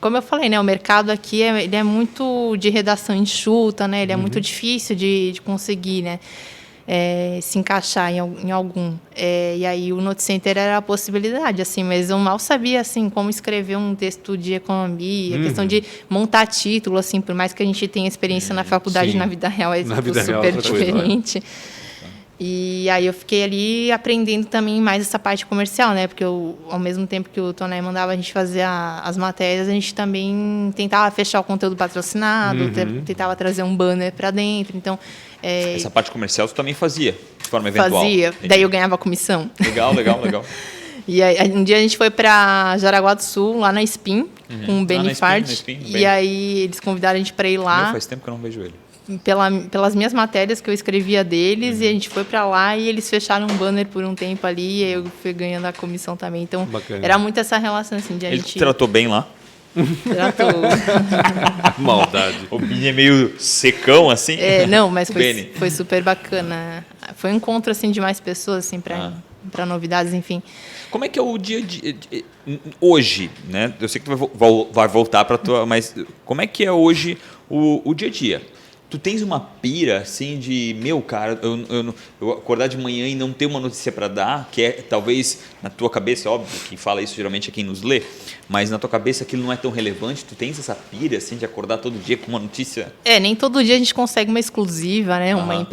Como eu falei, né, o mercado aqui ele é muito de redação enxuta, né? Ele é muito difícil de conseguir, né? Se encaixar em algum. E aí o Note Center era a possibilidade, assim, mas eu mal sabia, assim, como escrever um texto de economia, questão de montar título, assim, por mais que a gente tenha experiência na faculdade, sim. na vida real é Na vida real, super outra coisa, diferente. E aí eu fiquei ali aprendendo também mais essa parte comercial, né? Porque ao mesmo tempo que o Toné mandava a gente fazer as matérias, a gente também tentava fechar o conteúdo patrocinado, tentava trazer um banner para dentro. Então, Essa parte comercial tu também fazia, de forma eventual. fazia. Entendi. Daí eu ganhava comissão. Legal. E aí, um dia a gente foi para Jaraguá do Sul, lá na Spin, com o Benifart. na Spin, e aí eles convidaram a gente para ir lá. Faz tempo que eu não vejo ele. Pelas minhas matérias que eu escrevia deles, e a gente foi para lá e eles fecharam um banner por um tempo ali, e eu fui ganhando a comissão também. Então, Bacana. era muito essa relação, assim, de a Ele gente... te tratou bem lá? Tratou. Maldade. O Bini é meio secão, assim? Não, mas Beni. foi super bacana. Foi um encontro, assim, de mais pessoas, assim, para novidades, enfim. Como é que é o dia a dia hoje, né? Eu sei que tu vai voltar para tua, mas como é que é hoje o dia a dia? Tu tens uma pira, assim, de... Meu, cara, eu acordar de manhã e não ter uma notícia para dar, que é, talvez, na tua cabeça, óbvio, quem fala isso geralmente é quem nos lê, mas na tua cabeça aquilo não é tão relevante. Tu tens essa pira, assim, de acordar todo dia com uma notícia? Nem todo dia a gente consegue uma exclusiva, né? Uma em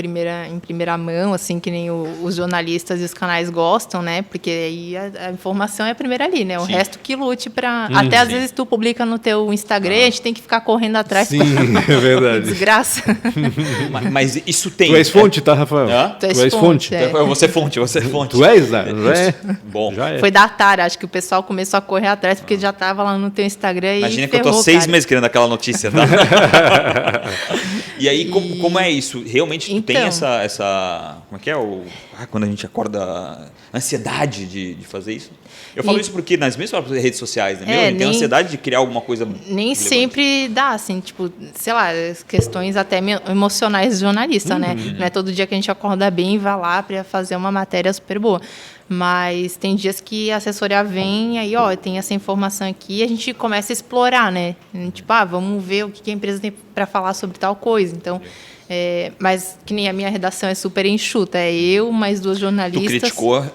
primeira mão, assim, que nem os jornalistas e os canais gostam, né? Porque aí a informação é a primeira ali, né? O resto que lute para... Até às vezes tu publica no teu Instagram e a gente tem que ficar correndo atrás. Sim, é verdade. Desgraça. Mas isso tem... Tu és fonte, tá, Rafael? Hã? Tu és fonte, é. Eu vou ser fonte. Tu és, né? Já é? Bom. Já é. Foi da Tara, acho que o pessoal começou a correr atrás, porque já estava lá no teu Instagram e Imagina que eu ferrou, tô 6 cara. meses querendo aquela notícia, tá? E aí, como é isso? Realmente, tu tem Então. essa... Como é que é? quando a gente acorda, ansiedade de fazer isso. Eu falo isso porque nas minhas próprias redes sociais, né? A gente tem ansiedade de criar alguma coisa. Nem sempre dá, assim, tipo, sei lá, questões até emocionais do jornalista, né? Não é todo dia que a gente acorda bem e vai lá para fazer uma matéria super boa. Mas tem dias que a assessoria vem, aí, tem essa informação aqui, e a gente começa a explorar, né? Tipo, vamos ver o que a empresa tem para falar sobre tal coisa. Então, mas que nem a minha redação é super enxuta, é eu mais 2 jornalistas. Tu criticou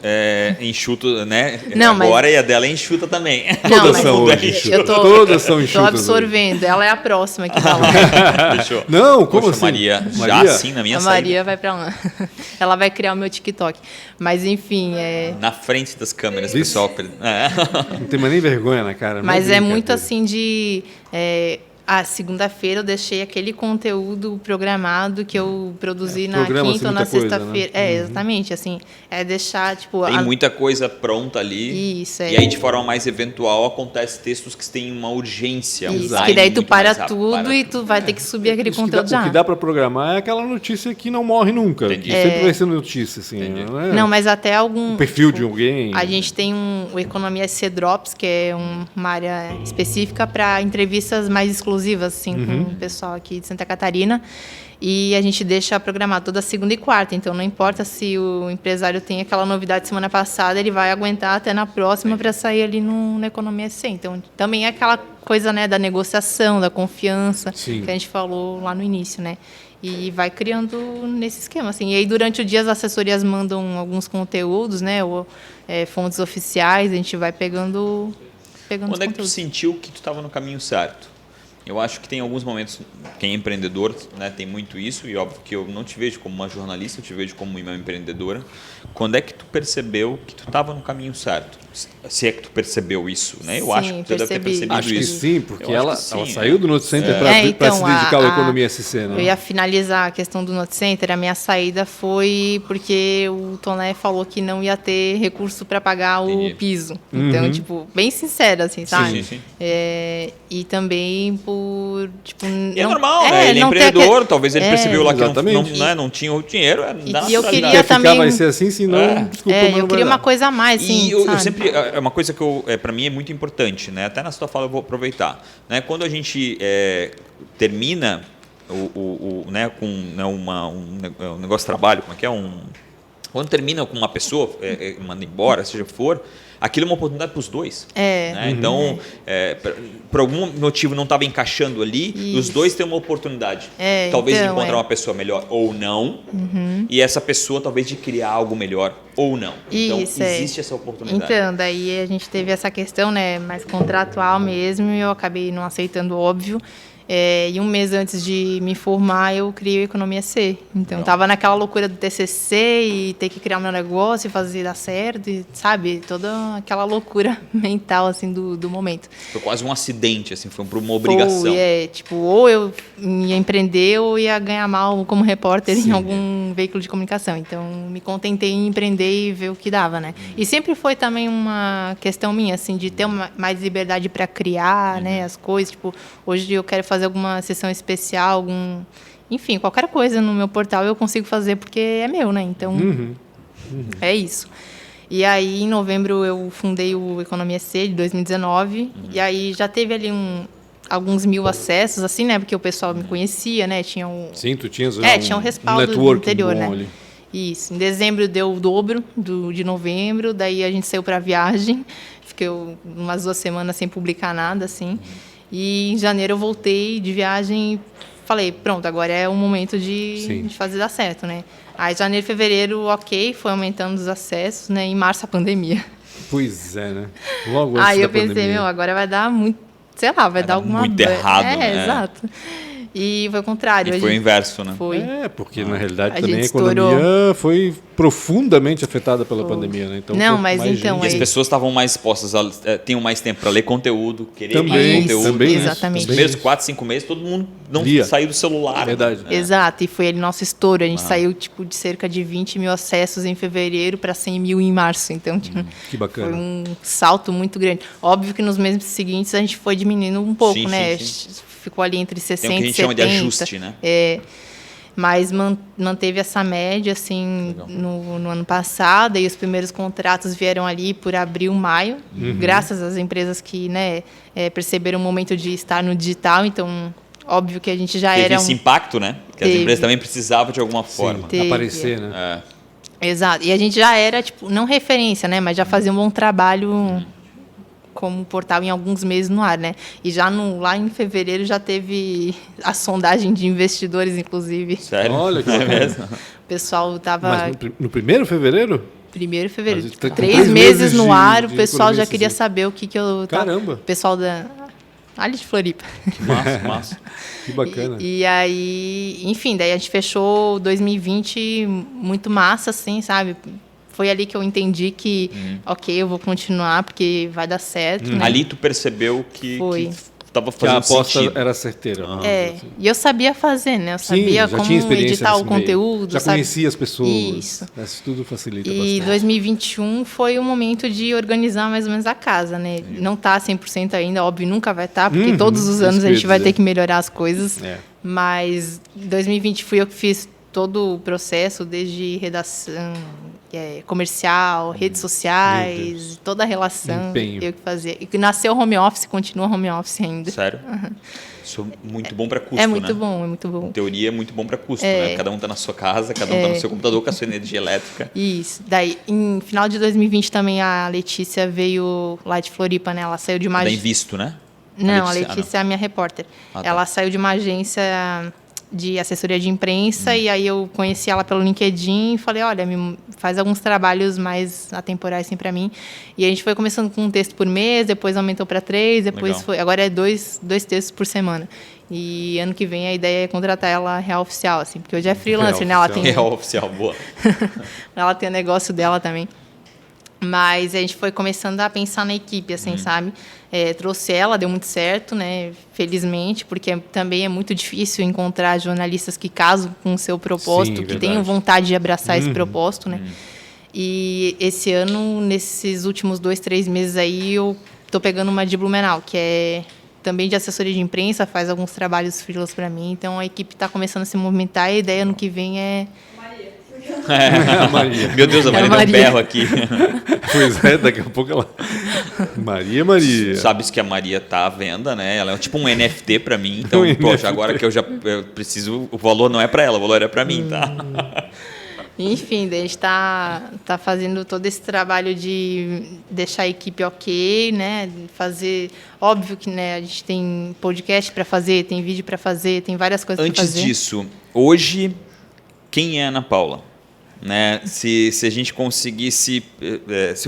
enxuto, né? Não, agora e a dela é enxuta também. Todas são enxutas. Todas são enxutas. Estou absorvendo. Ela é a próxima que vai lá. Fechou. Não, como Poxa, assim? Maria, já assim na minha saída. A Maria vai para lá. Ela vai criar o meu TikTok. Mas, enfim... Na frente das câmeras, pessoal. Não tem mais nem vergonha na cara. Mas é muito assim de... segunda-feira eu deixei aquele conteúdo programado que eu produzi na quinta ou na sexta-feira. Né? Exatamente, assim, deixar, tipo... Tem muita coisa pronta ali. Isso, E aí, de forma mais eventual, acontece textos que têm uma urgência. Isso, que daí tu para tudo e tu vai ter que subir aquele conteúdo já. O que dá para programar é aquela notícia que não morre nunca. Sempre vai ser notícia, assim. Não, mas até algum... Um perfil de alguém... A gente tem o Economia SC Drops, que é uma área específica para entrevistas mais exclusivas, assim, com o pessoal aqui de Santa Catarina. E a gente deixa programado toda segunda e quarta. Então, não importa se o empresário tem aquela novidade semana passada, ele vai aguentar até na próxima para sair ali no Economia SC. Então, também é aquela coisa, né, da negociação, da confiança, que a gente falou lá no início, né? E vai criando nesse esquema, assim. E aí, durante o dia, as assessorias mandam alguns conteúdos, né? Ou fontes oficiais, a gente vai pegando Quando é que tu sentiu que tu estava no caminho certo? Eu acho que tem alguns momentos, quem é empreendedor, né, tem muito isso, e óbvio que eu não te vejo como uma jornalista, eu te vejo como uma empreendedora. Quando é que tu percebeu que tu estava no caminho certo? Se é que tu percebeu isso, né? Eu acho que tu deve ter percebido isso. Acho que sim, porque ela saiu do Note Center para se dedicar ao Economia SC, né? Eu ia finalizar a questão do Note Center, a minha saída foi porque o Toné falou que não ia ter recurso para pagar o piso. Então, tipo, bem sincero, assim, sabe? Sim. E também por, tipo... E é normal, né? Ele é empreendedor, talvez ele percebeu lá que não tinha o dinheiro. E eu queria também... vai ser assim, senão... Desculpa, eu queria uma coisa a mais, assim, e eu sempre... É uma coisa que para mim é muito importante, né? Até na sua fala eu vou aproveitar. Né? Quando a gente termina né, com um negócio de trabalho, como é que é? Quando termina com uma pessoa, manda embora, seja o que for, aquilo é uma oportunidade para os dois. Né? Então, por algum motivo não estava encaixando ali, os dois têm uma oportunidade. Talvez de encontrar uma pessoa melhor ou não, e essa pessoa talvez de criar algo melhor ou não. Então, existe essa oportunidade. Então, daí a gente teve essa questão, né, mais contratual mesmo, e eu acabei não aceitando, óbvio. E um mês antes de me formar, eu criei o Economia C. Então, estava naquela loucura do TCC e ter que criar meu negócio e fazer dar certo, e, sabe? Toda aquela loucura mental, assim, do momento. Foi quase um acidente, assim, foi uma obrigação. Tipo, ou eu ia empreender ou ia ganhar mal como repórter em algum veículo de comunicação. Então, me contentei em empreender e ver o que dava, né? E sempre foi também uma questão minha, assim, de ter mais liberdade para criar, né, as coisas. Tipo, hoje eu quero fazer alguma sessão especial, enfim, qualquer coisa no meu portal eu consigo fazer porque é meu, né? Então, é isso. E aí, em novembro, eu fundei o Economia C de 2019, e aí já teve ali alguns 1000 acessos, assim, né? Porque o pessoal me conhecia, né? Tinha Sim, tu tinhas tinha um respaldo do interior, né? Ali. Isso. Em dezembro deu o dobro de novembro, daí a gente saiu para viagem, fiquei umas 2 semanas sem publicar nada, assim. E em janeiro eu voltei de viagem e falei, pronto, agora é o momento de fazer dar certo, né? Aí janeiro, fevereiro, foi aumentando os acessos, né? Em março a pandemia. Pois é, né? Logo antes aí eu da pensei, pandemia. Agora vai dar muito, sei lá, vai dar alguma... muito errado, né? Exato. E foi o contrário. E foi o inverso, né? Foi. Porque na realidade também a economia foi profundamente afetada pela pandemia, né? Então, não, mas então... E as pessoas estavam mais expostas, tinham mais tempo para ler conteúdo, querer também, mais conteúdo. Também, exatamente. Os primeiros 4, 5 meses, todo mundo não saiu do celular. Verdade. Né? Exato, e foi ali nosso estouro. A gente saiu tipo, de cerca de 20 mil acessos em fevereiro para 100 mil em março. Então, que bacana. Foi um salto muito grande. Óbvio que nos meses seguintes a gente foi diminuindo um pouco, né? Sim. Ficou ali entre 60 e 70. Tem o que a gente chama de ajuste, né? Mas manteve essa média assim no ano passado, e os primeiros contratos vieram ali por abril, maio, graças às empresas que, né, perceberam o momento de estar no digital. Então, óbvio que a gente já Teve era esse impacto, né? Que as Teve. empresas também precisavam de alguma forma. Teve. Aparecer, né? Exato. E a gente já era, tipo, não referência, né? Mas já fazia um bom trabalho como portal em alguns meses no ar, né? E já lá em fevereiro já teve a sondagem de investidores, inclusive. Sério? Olha que É bacana. mesmo? O pessoal estava... Mas no primeiro fevereiro? 1º de fevereiro. Mas tá com 3 3 meses meses no ar, o de pessoal já economia queria acessível. saber o que eu... Caramba. O pessoal ali de Floripa. Massa, massa. Que bacana. E aí, enfim, daí a gente fechou 2020 muito massa, assim, sabe? Foi ali que eu entendi que, ok, eu vou continuar porque vai dar certo, né? Ali tu percebeu que Foi. estava Que a fazendo aposta sentido. era certeira. vamos dizer assim. E eu sabia fazer, né? Eu Sim, sabia já como tinha experiência editar o nesse meio. conteúdo. Já sabe? conhecia as pessoas. Isso. Isso tudo facilita E bastante. 2021 foi o momento de organizar mais ou menos a casa, né? Não tá 100% ainda, óbvio, nunca vai estar, porque todos os anos isso a que eu gente ia vai dizer. ter que melhorar as coisas. É. Mas 2020 fui eu que fiz todo o processo, desde redação, comercial, redes Meu sociais, toda a relação. Empenho. Eu que fazia. E nasceu home office, continua home office ainda. Sério? Isso é muito bom para custo, É muito né? bom, é muito bom. Em teoria é muito bom para custo, né? Cada um tá na sua casa, cada um tá no seu computador com a sua energia elétrica. Isso. Daí, em final de 2020 também a Letícia veio lá de Floripa, né? Ela saiu de uma Bem agência. visto, né? Não, a Ah, Letícia é a minha repórter. Ah, tá. Ela saiu de uma agência de assessoria de imprensa e aí eu conheci ela pelo LinkedIn e falei, olha, faz alguns trabalhos mais atemporais assim para mim. E a gente foi começando com um texto por mês, depois aumentou para 3, depois Legal. foi, agora é dois textos por semana. E ano que vem a ideia é contratar ela real oficial, assim, porque hoje é freelancer, né? Ela tem, É oficial, boa. ela tem o negócio dela também. Mas a gente foi começando a pensar na equipe, assim, sabe? Trouxe ela, deu muito certo, né? Felizmente, porque também é muito difícil encontrar jornalistas que casam com o seu propósito, Sim, que verdade. tenham vontade de abraçar esse propósito, né? E esse ano, nesses últimos 2, 3 meses aí, eu tô pegando uma de Blumenau, que é também de assessoria de imprensa, faz alguns trabalhos freelas para mim. Então, a equipe está começando a se movimentar e a ideia no que vem é... Maria. Meu Deus, a Maria deu um Maria. berro aqui. Pois é, daqui a pouco ela... Maria. Sabes que a Maria tá à venda, né? Ela é tipo um NFT para mim. Então, Um poxa, NFT. agora que eu preciso... O valor não é para ela, o valor é para mim, tá? Enfim, daí a gente tá fazendo todo esse trabalho de deixar a equipe ok, né? Fazer... Óbvio que, né, a gente tem podcast para fazer, tem vídeo para fazer, tem várias coisas para fazer. Antes disso, hoje, quem é a Ana Paula? Né? Se a gente conseguisse...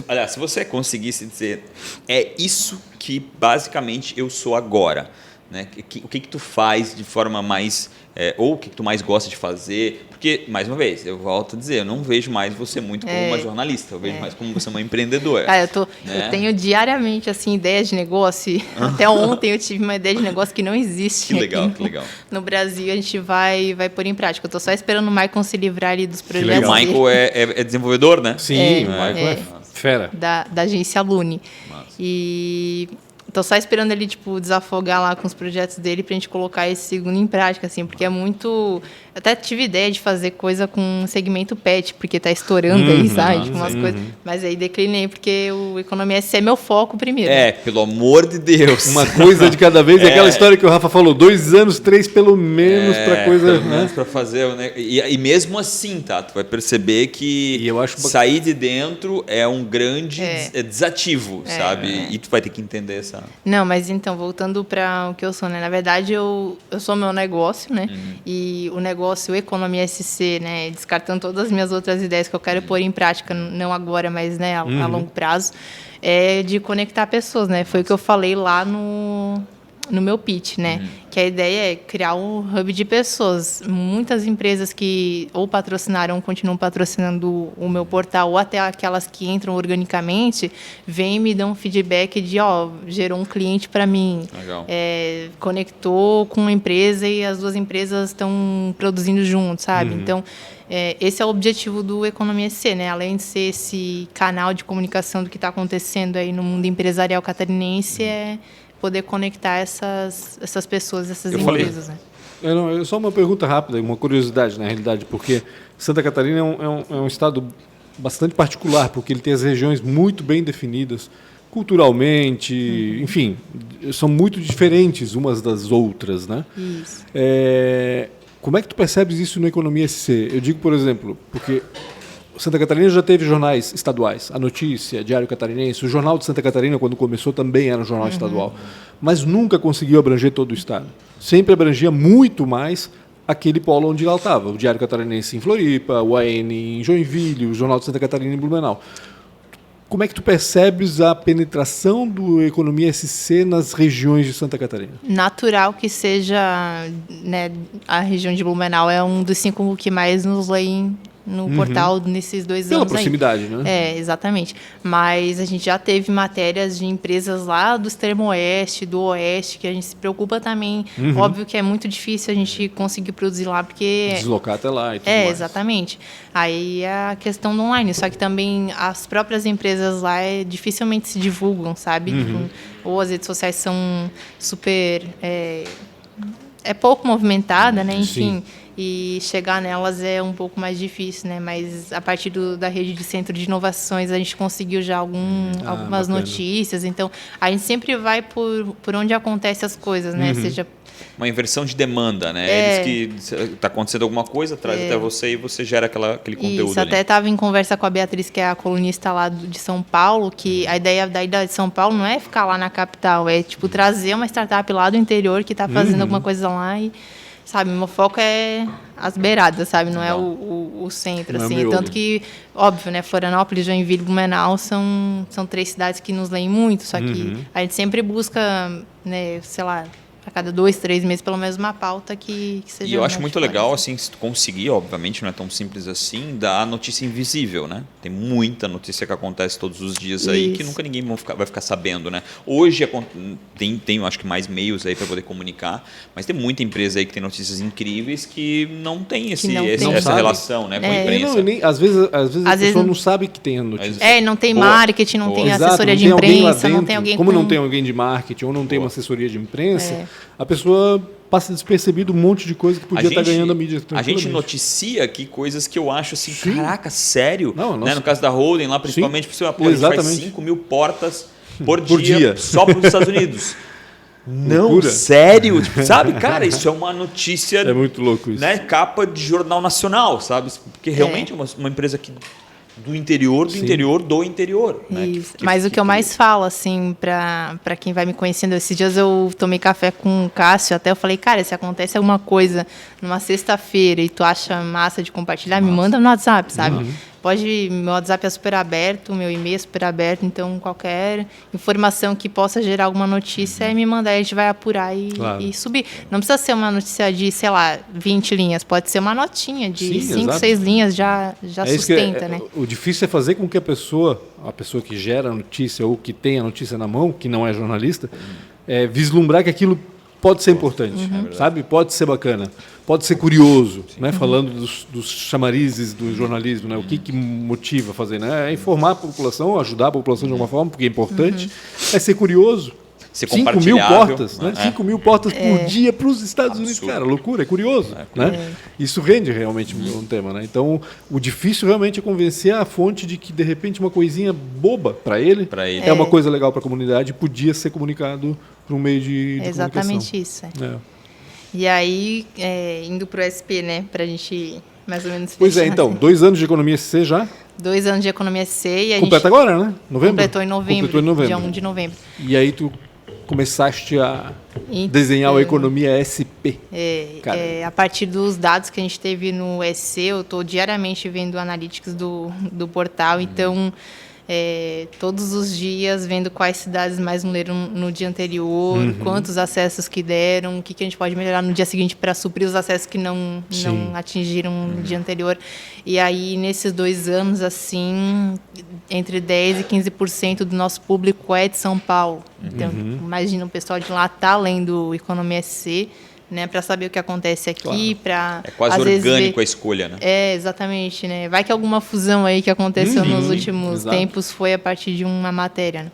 aliás, se você conseguisse dizer, é isso que basicamente eu sou agora. Né? O que tu faz de forma mais... ou o que tu mais gosta de fazer? Porque, mais uma vez, eu volto a dizer, eu não vejo mais você muito como uma jornalista, eu vejo mais como você uma empreendedora. Cara, né? eu tenho diariamente assim, ideias de negócio. Até ontem eu tive uma ideia de negócio que não existe. Que legal, aqui que legal. No Brasil, a gente vai pôr em prática. Eu estou só esperando o Michael se livrar ali dos O projetos dele, Michael é desenvolvedor, né? Sim, o Michael é fera. da agência Lune. E estou só esperando ele, tipo, desafogar lá com os projetos dele pra gente colocar esse segundo em prática, assim, porque é muito... Eu até tive ideia de fazer coisa com segmento pet, porque tá estourando aí, sabe? Tipo, umas coisas. Mas aí declinei, porque o Economia SC é meu foco primeiro. Pelo amor de Deus. Uma coisa de cada vez. E aquela história que o Rafa falou, 2 anos, 3 pelo menos pra coisa... Pelo menos pra fazer, né? E mesmo assim, tá? Tu vai perceber que E eu acho sair de dentro é um grande desativo, sabe? E tu vai ter que entender essa... Não, mas então, voltando para o que eu sou, né? Na verdade, eu sou meu negócio, né? E o negócio, o Economia SC, né? Descartando todas as minhas outras ideias que eu quero pôr em prática, não agora, mas, né, a longo prazo, é de conectar pessoas, né? Foi o que eu falei lá no meu pitch, né? Que a ideia é criar um hub de pessoas. Muitas empresas que ou patrocinaram ou continuam patrocinando o meu portal, ou até aquelas que entram organicamente, vêm e me dão um feedback de, gerou um cliente para mim. Legal. Conectou com uma empresa e as duas empresas estão produzindo juntos, sabe? Então, esse é o objetivo do Economia SC, né? Além de ser esse canal de comunicação do que está acontecendo aí no mundo empresarial catarinense, é poder conectar essas pessoas, essas empresas, né? É só uma pergunta rápida, uma curiosidade, na realidade, porque Santa Catarina é um estado bastante particular, porque ele tem as regiões muito bem definidas, culturalmente, enfim, são muito diferentes umas das outras, né? Isso. Como é que tu percebes isso na economia SC? Eu digo, por exemplo, porque Santa Catarina já teve jornais estaduais, a Notícia, Diário Catarinense, o Jornal de Santa Catarina, quando começou, também era um jornal estadual, mas nunca conseguiu abranger todo o estado. Sempre abrangia muito mais aquele polo onde ela estava, o Diário Catarinense em Floripa, o AN em Joinville, o Jornal de Santa Catarina em Blumenau. Como é que tu percebes a penetração do Economia SC nas regiões de Santa Catarina? Natural que seja, né, a região de Blumenau é um dos 5 que mais nos leem no portal nesses 2 Pela anos proximidade, aí. né? Exatamente. Mas a gente já teve matérias de empresas lá do extremo oeste, do oeste, que a gente se preocupa também. Óbvio que é muito difícil a gente conseguir produzir lá, porque... Deslocar até lá e tudo mais. Exatamente. Aí é a questão do online. Só que também as próprias empresas lá dificilmente se divulgam, sabe? Ou as redes sociais são super... pouco movimentada, né? Enfim... Sim. E chegar nelas é um pouco mais difícil, né? Mas a partir da rede de centro de inovações a gente conseguiu já algumas bacana. notícias. Então a gente sempre vai por onde acontecem as coisas, né? Seja uma inversão de demanda, né? Eles que está acontecendo alguma coisa, traz até você e você gera aquele conteúdo. Isso, até estava em conversa com a Beatriz, que é a colunista lá de São Paulo, que a ideia da ida de São Paulo não é ficar lá na capital, é tipo trazer uma startup lá do interior que está fazendo alguma coisa lá e... Sabe, meu foco é as beiradas, sabe? Não é o centro, não assim. é Tanto que, óbvio, né? Florianópolis, Joinville e Blumenau são 3 cidades que nos leem muito. Só que a gente sempre busca, né, sei lá, a cada 2, 3 meses, pelo menos uma pauta que seja... E eu acho muito legal, assim, se tu conseguir, obviamente, não é tão simples assim, dar a notícia invisível, né? Tem muita notícia que acontece todos os dias aí que nunca ninguém vai ficar sabendo, né? Hoje tem, eu acho que mais meios aí para poder comunicar, mas tem muita empresa aí que tem notícias incríveis que não tem essa relação, né, com a imprensa. Às vezes a pessoa não sabe que tem a notícia. Não tem marketing, não tem Exato, assessoria de imprensa, não tem alguém como não tem alguém de marketing ou não tem uma assessoria de imprensa, a pessoa passa despercebido um monte de coisa que podia estar ganhando a mídia. A gente noticia aqui coisas que eu acho assim, caraca, sério? Não, né? No caso da Holding lá, principalmente, a gente faz 5 mil portas por dia só para os Estados Unidos. Não, loucura. Sério? Tipo, sabe, cara, isso é uma notícia... É muito louco isso. Né, capa de jornal nacional, sabe? Porque realmente é uma empresa que... do interior, do interior. Né? Mas o que eu mais falo, assim, para quem vai me conhecendo, esses dias eu tomei café com o Cássio, até eu falei, cara, se acontece alguma coisa numa sexta-feira e tu acha massa de compartilhar, me manda no WhatsApp, sabe? Meu WhatsApp é super aberto, meu e-mail é super aberto, então qualquer informação que possa gerar alguma notícia é me mandar, a gente vai apurar e subir. Não precisa ser uma notícia de, sei lá, 20 linhas, pode ser uma notinha de 5, 6 linhas, já sustenta, né? O difícil é fazer com que a pessoa que gera a notícia ou que tem a notícia na mão, que não é jornalista, vislumbrar que aquilo pode ser importante, sabe? Pode ser bacana, pode ser curioso, né? Falando dos chamarizes do jornalismo, né? O que motiva a fazer, né? É informar a população, ajudar a população de alguma forma, porque é importante, é ser curioso. Ser 5 mil portas, né? 5 mil portas por dia para os Estados Unidos, cara, loucura, é curioso, né? Isso rende realmente um tema, né? Então, o difícil realmente é convencer a fonte de que, de repente, uma coisinha boba para ele é uma coisa legal para a comunidade e podia ser comunicado por um meio de exatamente comunicação. Isso. E aí, indo para o SP, né? Para a gente mais ou menos fechar. Pois então, 2 anos de Economia SC já? 2 anos de Economia SC e a completa gente... agora, né? Completou em novembro. Dia 1 de novembro. E aí tu começaste a desenhar a Economia SP. A partir dos dados que a gente teve no SC, eu estou diariamente vendo analytics do portal, então todos os dias vendo quais cidades mais leram no dia anterior, quantos acessos que deram, o que a gente pode melhorar no dia seguinte para suprir os acessos que não atingiram no dia anterior. E aí, nesses 2 anos, assim, entre 10% e 15% do nosso público é de São Paulo. Então, imagina o pessoal de lá tá lendo Economia SC, né, para saber o que acontece aqui, para é quase orgânico a escolha, né? Exatamente, né? Vai que alguma fusão aí que aconteceu nos últimos tempos foi a partir de uma matéria, né?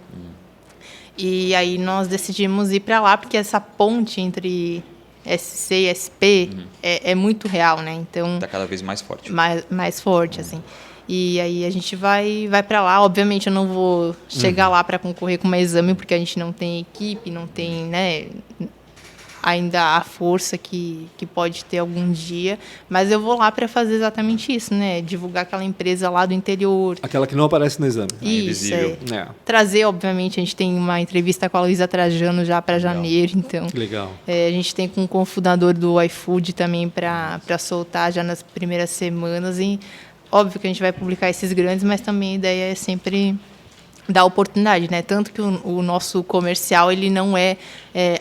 E aí nós decidimos ir para lá porque essa ponte entre SC e SP, é muito real, né? Então, Está cada vez mais forte. mais forte, assim. E aí a gente vai para lá. Obviamente eu não vou chegar lá para concorrer com uma exame, porque a gente não tem equipe, não tem, né, ainda a força que pode ter algum dia. Mas eu vou lá para fazer exatamente isso, né? Divulgar aquela empresa lá do interior. Aquela que não aparece no exame. Isso, invisível. É. Trazer, obviamente, a gente tem uma entrevista com a Luísa Trajano já para janeiro, então... Legal. A gente tem com o cofundador do iFood também para soltar já nas primeiras semanas. E óbvio que a gente vai publicar esses grandes, mas também a ideia é sempre dar oportunidade, né? Tanto que o nosso comercial ele não é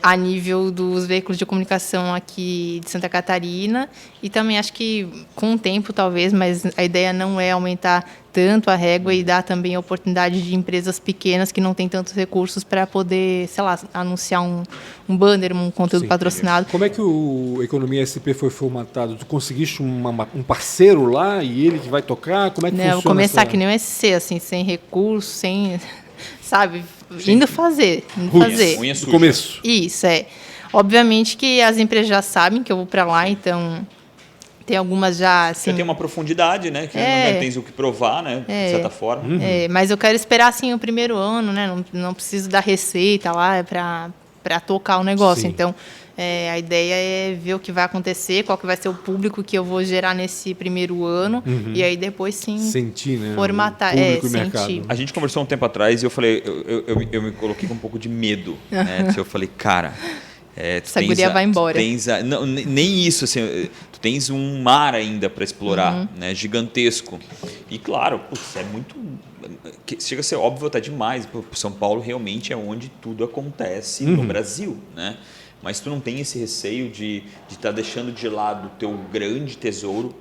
a nível dos veículos de comunicação aqui de Santa Catarina, e também acho que com o tempo talvez, mas a ideia não é aumentar tanto a régua e dar também a oportunidade de empresas pequenas que não têm tantos recursos para poder, sei lá, anunciar um banner, um conteúdo patrocinado. Como é que o Economia SP foi formatado? Tu conseguiste um parceiro lá e ele que vai tocar? Como é que funciona? Eu vou começar que nem o SC, assim, sem recurso, sem, sabe, indo fazer. Unha Do suja. começo. Isso, Obviamente que as empresas já sabem que eu vou para lá, então tem algumas já, assim... Você tem uma profundidade, né? Que não tens o que provar, né? De certa forma. mas eu quero esperar, assim, o primeiro ano, né? Não preciso da receita lá para tocar o negócio. Sim. Então, a ideia é ver o que vai acontecer, qual que vai ser o público que eu vou gerar nesse primeiro ano, e aí depois, sim, Sentir, né? formatar. Público e sentir. mercado. A gente conversou um tempo atrás e eu falei, eu me coloquei com um pouco de medo, né? Eu falei, cara, Essa guria vai embora. Não, nem isso, assim, tu tens um mar ainda para explorar, né? Gigantesco. E claro, putz, é muito, chega a ser óbvio até demais. São Paulo realmente é onde tudo acontece no Brasil, né? Mas tu não tem esse receio de estar deixando de lado o teu grande tesouro,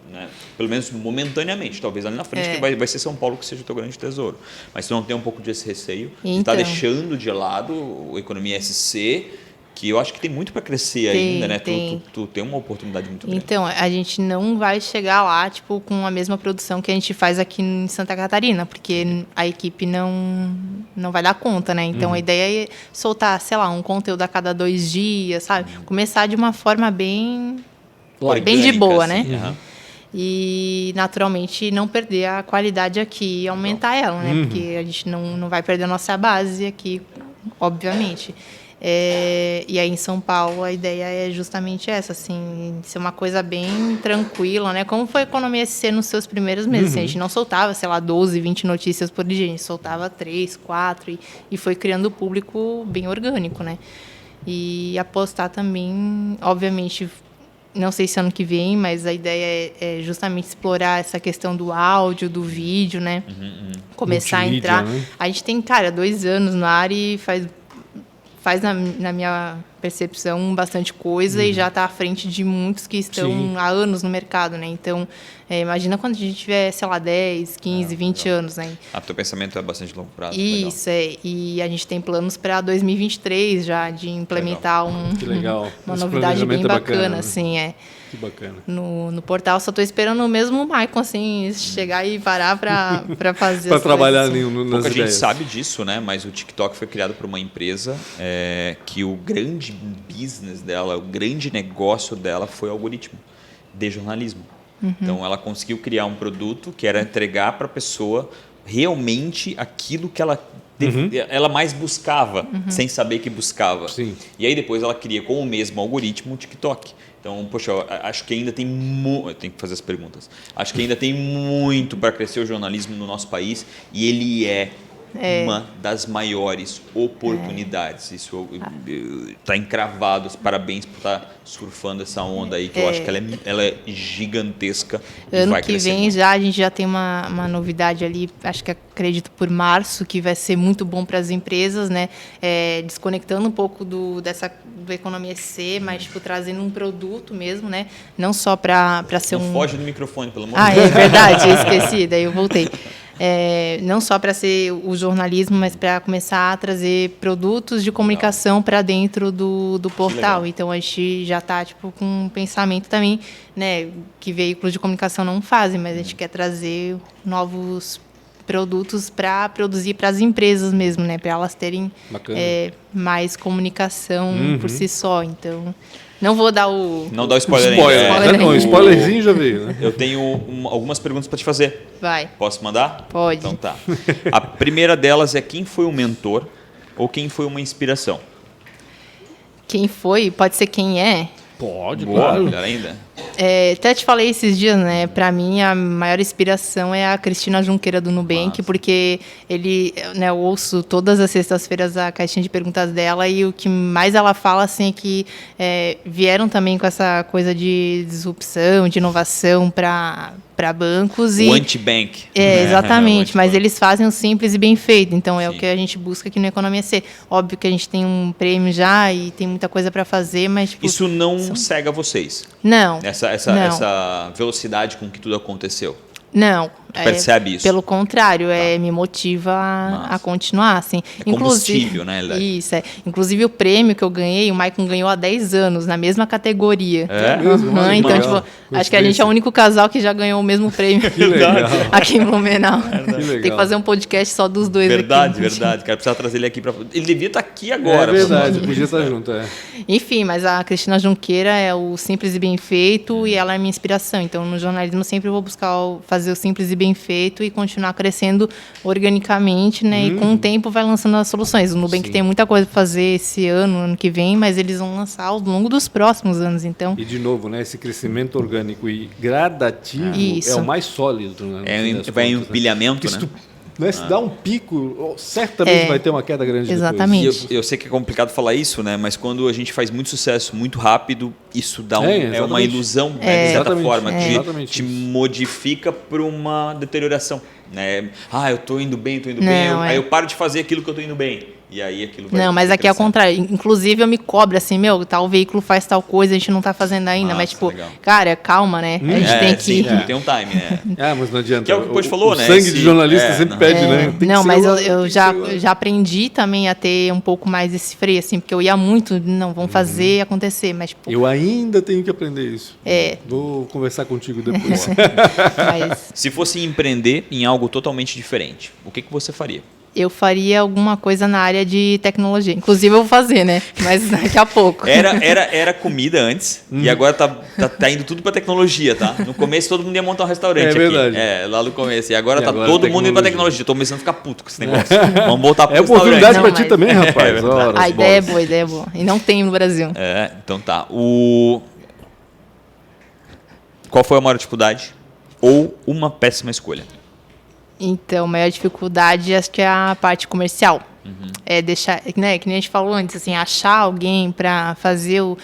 né? Pelo menos momentaneamente, talvez ali na frente que vai ser São Paulo que seja o teu grande tesouro. Mas tu não tem um pouco desse receio de estar deixando de lado o Economia SC, que eu acho que tem muito para crescer ainda, né? Tu tem uma oportunidade muito grande. Então, a gente não vai chegar lá, tipo, com a mesma produção que a gente faz aqui em Santa Catarina, porque a equipe não vai dar conta, né? Então, a ideia é soltar, sei lá, um conteúdo a cada 2 dias, sabe? Começar de uma forma bem de boa, assim, né? E, naturalmente, não perder a qualidade aqui e aumentar ela, né? Porque a gente não vai perder a nossa base aqui, obviamente. E aí em São Paulo a ideia é justamente essa, assim, ser uma coisa bem tranquila, né? Como foi a Economia SC nos seus primeiros meses. Assim, a gente não soltava, sei lá, 12, 20 notícias por dia, a gente soltava 3, 4 e foi criando público bem orgânico, né? E apostar também, obviamente, não sei se ano que vem, mas a ideia é justamente explorar essa questão do áudio, do vídeo, né? Começar a entrar. Né? A gente tem, cara, 2 anos na área e faz na minha percepção bastante coisa e já está à frente de muitos que estão há anos no mercado, né? Então, imagina quando a gente tiver, sei lá, 10, 15, 20 anos, né? Teu pensamento é bastante longo prazo. Isso, e a gente tem planos para 2023 já, de implementar uma Esse novidade bem planejamento é bacana, né? assim, Que bacana. No portal. Só estou esperando o mesmo Maicon, assim, chegar e parar para fazer para trabalhar assim. nas Pouca ideias. gente sabe disso, né? Mas o TikTok foi criado por uma empresa que o grande business dela, o grande negócio dela foi o algoritmo de jornalismo. Então, ela conseguiu criar um produto que era entregar para a pessoa realmente aquilo que ela mais buscava, sem saber que buscava. Sim. E aí depois ela cria com o mesmo algoritmo o TikTok. Então, poxa, acho que ainda tem tenho que fazer as perguntas. Acho que ainda tem muito para crescer o jornalismo no nosso país e ele é uma das maiores oportunidades. Isso está encravado. Parabéns por estar surfando essa onda aí, que eu acho que ela é gigantesca e Ano vai que crescer vem muito. a gente já tem uma novidade ali, acho que acredito por março, que vai ser muito bom para as empresas, né? Desconectando um pouco do Economia SC, mas tipo, trazendo um produto mesmo, né? Não só para ser Não foge do microfone, pelo amor de Ah, Deus. é verdade, eu esqueci, daí eu voltei. Não só para ser o jornalismo, mas para começar a trazer produtos de comunicação para dentro do portal. Então, a gente já está tipo, com um pensamento também, né, que veículos de comunicação não fazem, mas a gente quer trazer novos produtos para produzir para as empresas mesmo, né, para elas terem mais comunicação por si só. Então, Não vou dar o... Não dá o spoiler Spoiler, ainda. né? Não, spoilerzinho já veio, né? Eu tenho algumas perguntas para te fazer. Vai. Posso mandar? Pode. Então tá. A primeira delas é quem foi um mentor ou quem foi uma inspiração? Quem foi? Pode ser quem é? Pode, Boa, claro. melhor ainda. Até te falei esses dias, né? Para mim, a maior inspiração é a Cristina Junqueira do Nubank, porque eu ouço todas as sextas-feiras a caixinha de perguntas dela e o que mais ela fala assim é que vieram também com essa coisa de disrupção, de inovação para bancos O e anti-bank. exatamente, O mas anti-bank. eles fazem o simples e bem feito, então é o Sim. que a gente busca aqui no Economia C. Óbvio que a gente tem um prêmio já e tem muita coisa para fazer, mas tipo, Isso não cega vocês? não. Não. Essa velocidade com que tudo aconteceu? Não. Percebe isso? Pelo contrário, me motiva a continuar, assim. Combustível, né? Isso, Inclusive o prêmio que eu ganhei, o Maicon ganhou há 10 anos, na mesma categoria. É? Mesmo? Uhum, Olha, então, legal. acho que a gente é o único casal que já ganhou o mesmo prêmio Que legal. aqui em Blumenau. Que legal. Tem que fazer um podcast só dos dois Verdade, aqui. verdade. Cara, precisa trazer ele aqui para. Ele devia estar aqui agora. É verdade, pra nós. podia estar junto, Enfim, mas a Cristina Junqueira é o simples e bem feito e ela é a minha inspiração. Então, no jornalismo, eu sempre vou buscar fazer o simples e bem feito e continuar crescendo organicamente, né? E com o tempo vai lançando as soluções. O Nubank Sim. tem muita coisa para fazer esse ano que vem, mas eles vão lançar ao longo dos próximos anos. Então, E de novo, né? Esse crescimento orgânico e gradativo Isso. é o mais sólido, né? Vai em empilhamento, Porque né? se tu se dá um pico, certamente vai ter uma queda grande Exatamente. depois. E eu sei que é complicado falar isso, né? Mas quando a gente faz muito sucesso muito rápido, isso dá uma exatamente. ilusão, né, de certa Exatamente. forma, Exatamente te isso. modifica para uma deterioração, né? Eu tô indo bem, Não, aí eu paro de fazer aquilo que eu tô indo bem. E aí aquilo vai não, mas aqui é ao crescendo. contrário. Inclusive, eu me cobro assim, tal veículo faz tal coisa, a gente não tá fazendo ainda. Massa, mas, tipo, legal. cara, calma, né? A gente tem que... sim, tem um time, né? Mas não adianta. Que é o que o Coach falou, o né? sangue de jornalista sempre pede, né? Tem que Não, ser mas o- eu tem já, que ser o- já aprendi também a ter um pouco mais esse freio, assim, porque eu ia muito, vamos fazer acontecer, mas, tipo, Eu ainda tenho que aprender isso. É. Vou conversar contigo depois. mas Se fosse empreender em algo totalmente diferente, o que você faria? eu faria alguma coisa na área de tecnologia. Inclusive, eu vou fazer, né? Mas daqui a pouco. Era comida antes e agora tá indo tudo pra tecnologia, tá? No começo todo mundo ia montar um restaurante É aqui. verdade. Lá no começo. E agora E tá agora todo mundo indo pra tecnologia. tecnologia. Tô começando a ficar puto com esse negócio. Vamos voltar pro É oportunidade restaurante. Não, pra ti mas- também, rapaz. É verdade. Ora, A ideia é bolas. boa, a ideia é boa. E não tem no Brasil. Então tá. Qual foi a maior dificuldade? Ou uma péssima escolha? Então, a maior dificuldade acho que é a parte comercial. É deixar, né, que nem a gente falou antes, assim, achar alguém para fazer o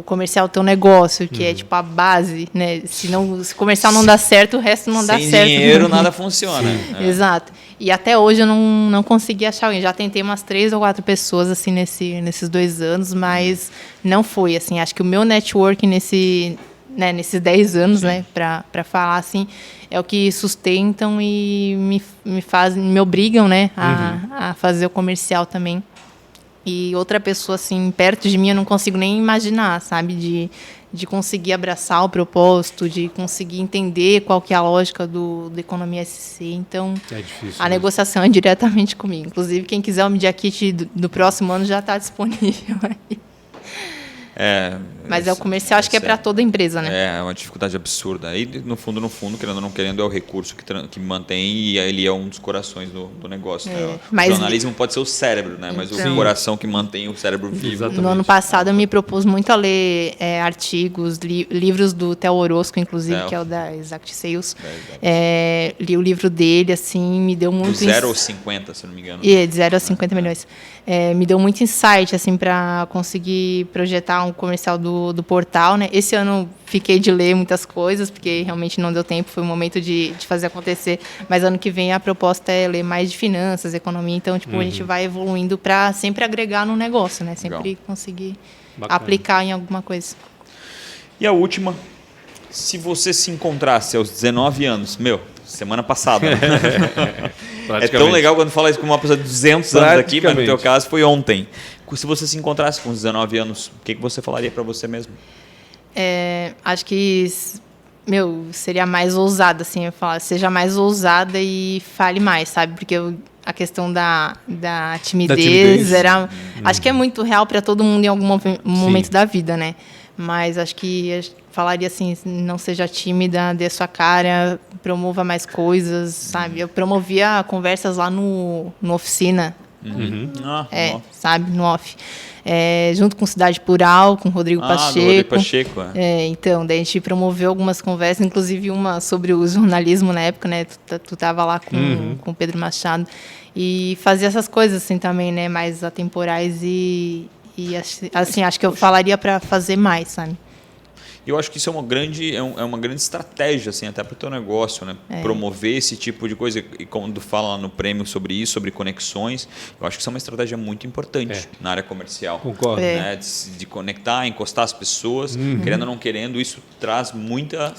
comercial do teu negócio, que é tipo a base, né? Se o comercial não dá certo, o resto não dá Sem certo. dinheiro nada funciona. Exato. E até hoje eu não consegui achar alguém. Já tentei umas 3 ou 4 pessoas assim nesses 2 anos, mas não foi assim. Acho que o meu network nesses 10 anos, né, para falar assim, é o que sustentam e me obrigam, né, a fazer o comercial também. E outra pessoa assim perto de mim eu não consigo nem imaginar, sabe, de conseguir abraçar o propósito, de conseguir entender qual que é a lógica do Economia SC. Então, É difícil. a né? negociação é diretamente comigo. Inclusive, quem quiser o Media Kit do próximo ano já está disponível aí. Mas o comercial acho que é para toda empresa, né? É uma dificuldade absurda. Aí, no fundo, querendo ou não querendo, é o recurso que mantém e ele é um dos corações do negócio. Né? mas- O jornalismo pode ser o cérebro, né? Mas Então- o coração que mantém o cérebro vivo. Exatamente. No ano passado eu me propus muito a ler artigos, livros do Theo Orozco, inclusive, Theo. que é o da Exact Sales. Li o livro dele, assim, me deu Do muito... 0 aos 50, se eu não me engano. De 0 a 50 milhões. Me deu muito insight, assim, para conseguir projetar um comercial do portal, né? Esse ano fiquei de ler muitas coisas, porque realmente não deu tempo, foi o momento de fazer acontecer. Mas ano que vem a proposta é ler mais de finanças, economia. Então, tipo, a gente vai evoluindo para sempre agregar no negócio, né? Sempre Legal. conseguir Bacana. aplicar em alguma coisa. E a última, se você se encontrasse aos 19 anos, semana passada. Né? É tão Praticamente. legal quando fala isso com uma pessoa de 200 anos aqui, mas no teu Praticamente. caso foi ontem. Se você se encontrasse com 19 anos, o que você falaria para você mesmo? Acho que, seria mais ousada, assim, eu falar, seja mais ousada e fale mais, sabe? Porque a questão da timidez timidez. era... Acho que é muito real para todo mundo em algum momento da vida, né? Mas acho que falaria assim, não seja tímida, dê sua cara, promova mais coisas, sabe? Eu promovia conversas lá no Oficina. Sabe? No off. Junto com Cidade Plural, com Rodrigo Pacheco. Rodrigo Pacheco, então, daí a gente promoveu algumas conversas, inclusive uma sobre o jornalismo na época, né? Tu tava lá com o Pedro Machado. E fazia essas coisas assim também, né? Mais atemporais e assim, acho que eu falaria para fazer mais, sabe? Eu acho que isso é uma grande estratégia, assim, até para o teu negócio, né? Promover esse tipo de coisa. E quando fala lá no prêmio sobre isso, sobre conexões, eu acho que isso é uma estratégia muito importante na área comercial. Concordo. Né? De conectar, encostar as pessoas, querendo ou não querendo, isso traz muita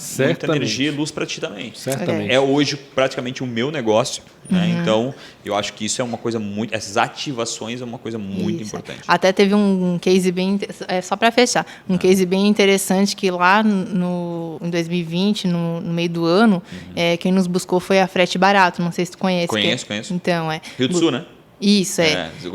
energia e luz para ti também. Certamente. É hoje praticamente o meu negócio. Né? Então, eu acho que isso é uma coisa muito... Essas ativações é uma coisa muito importante. Até teve um case bem... só para fechar. Um case bem interessante que lá em 2020, no meio do ano, quem nos buscou foi a Frete Barato. Não sei se tu conhece. Conheço. Então, Rio do Sul, né? Isso,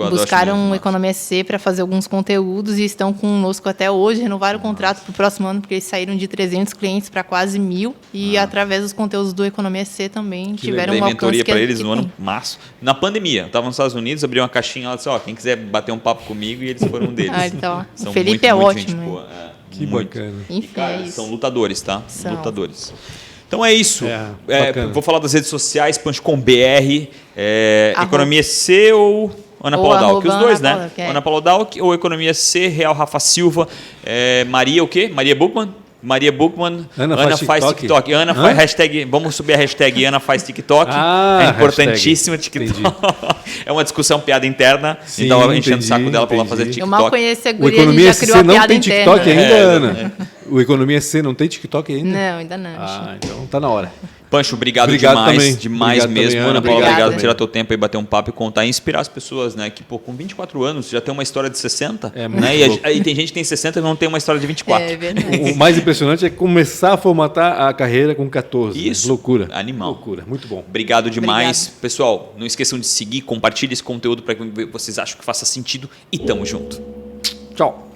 buscaram o Economia SC para fazer alguns conteúdos e estão conosco até hoje, renovaram o contrato para o próximo ano, porque eles saíram de 300 clientes para quase 1.000 e através dos conteúdos do Economia SC também tiveram um alcance mentoria para eles no ano março. Na pandemia, estavam nos Estados Unidos, abriu uma caixinha lá e disse, quem quiser bater um papo comigo, e eles foram um deles. Então, São o Felipe muito, é muito ótimo. gente boa. Que bacana. Enfim, cara, são lutadores, tá? São. Lutadores. Então é isso. Bacana. Vou falar das redes sociais, Punch com BR, Economia C ou Ana Paula Dalk, os dois, né? Ana Paula Dalk ou Economia C, Real Rafa Silva, Maria o quê? Maria Buchmann? Maria Buchmann, Ana faz TikTok. Ana faz hashtag, vamos subir a hashtag Ana faz TikTok. É importantíssimo o TikTok. É uma discussão, piada interna. Sim, então enchendo o saco dela para ela fazer TikTok. Eu mal conheço a O guria, Economia já criou a C não piada tem interna. TikTok ainda, Ana? O Economia C não tem TikTok ainda? Não, ainda não. Então tá na hora. Pancho, obrigado também. demais Obrigado mesmo. também, Ana Paula, obrigado por tirar teu tempo e bater um papo e contar e inspirar as pessoas, né? Que, com 24 anos já tem uma história de 60, muito né? louco. E tem gente que tem 60 e não tem uma história de 24. É verdade. O mais impressionante é começar a formatar a carreira com 14. Isso. Loucura. Animal. Loucura. Muito bom. Obrigado demais. Pessoal, não esqueçam de seguir, compartilhe esse conteúdo para que vocês acham que faça sentido e tamo junto. Tchau.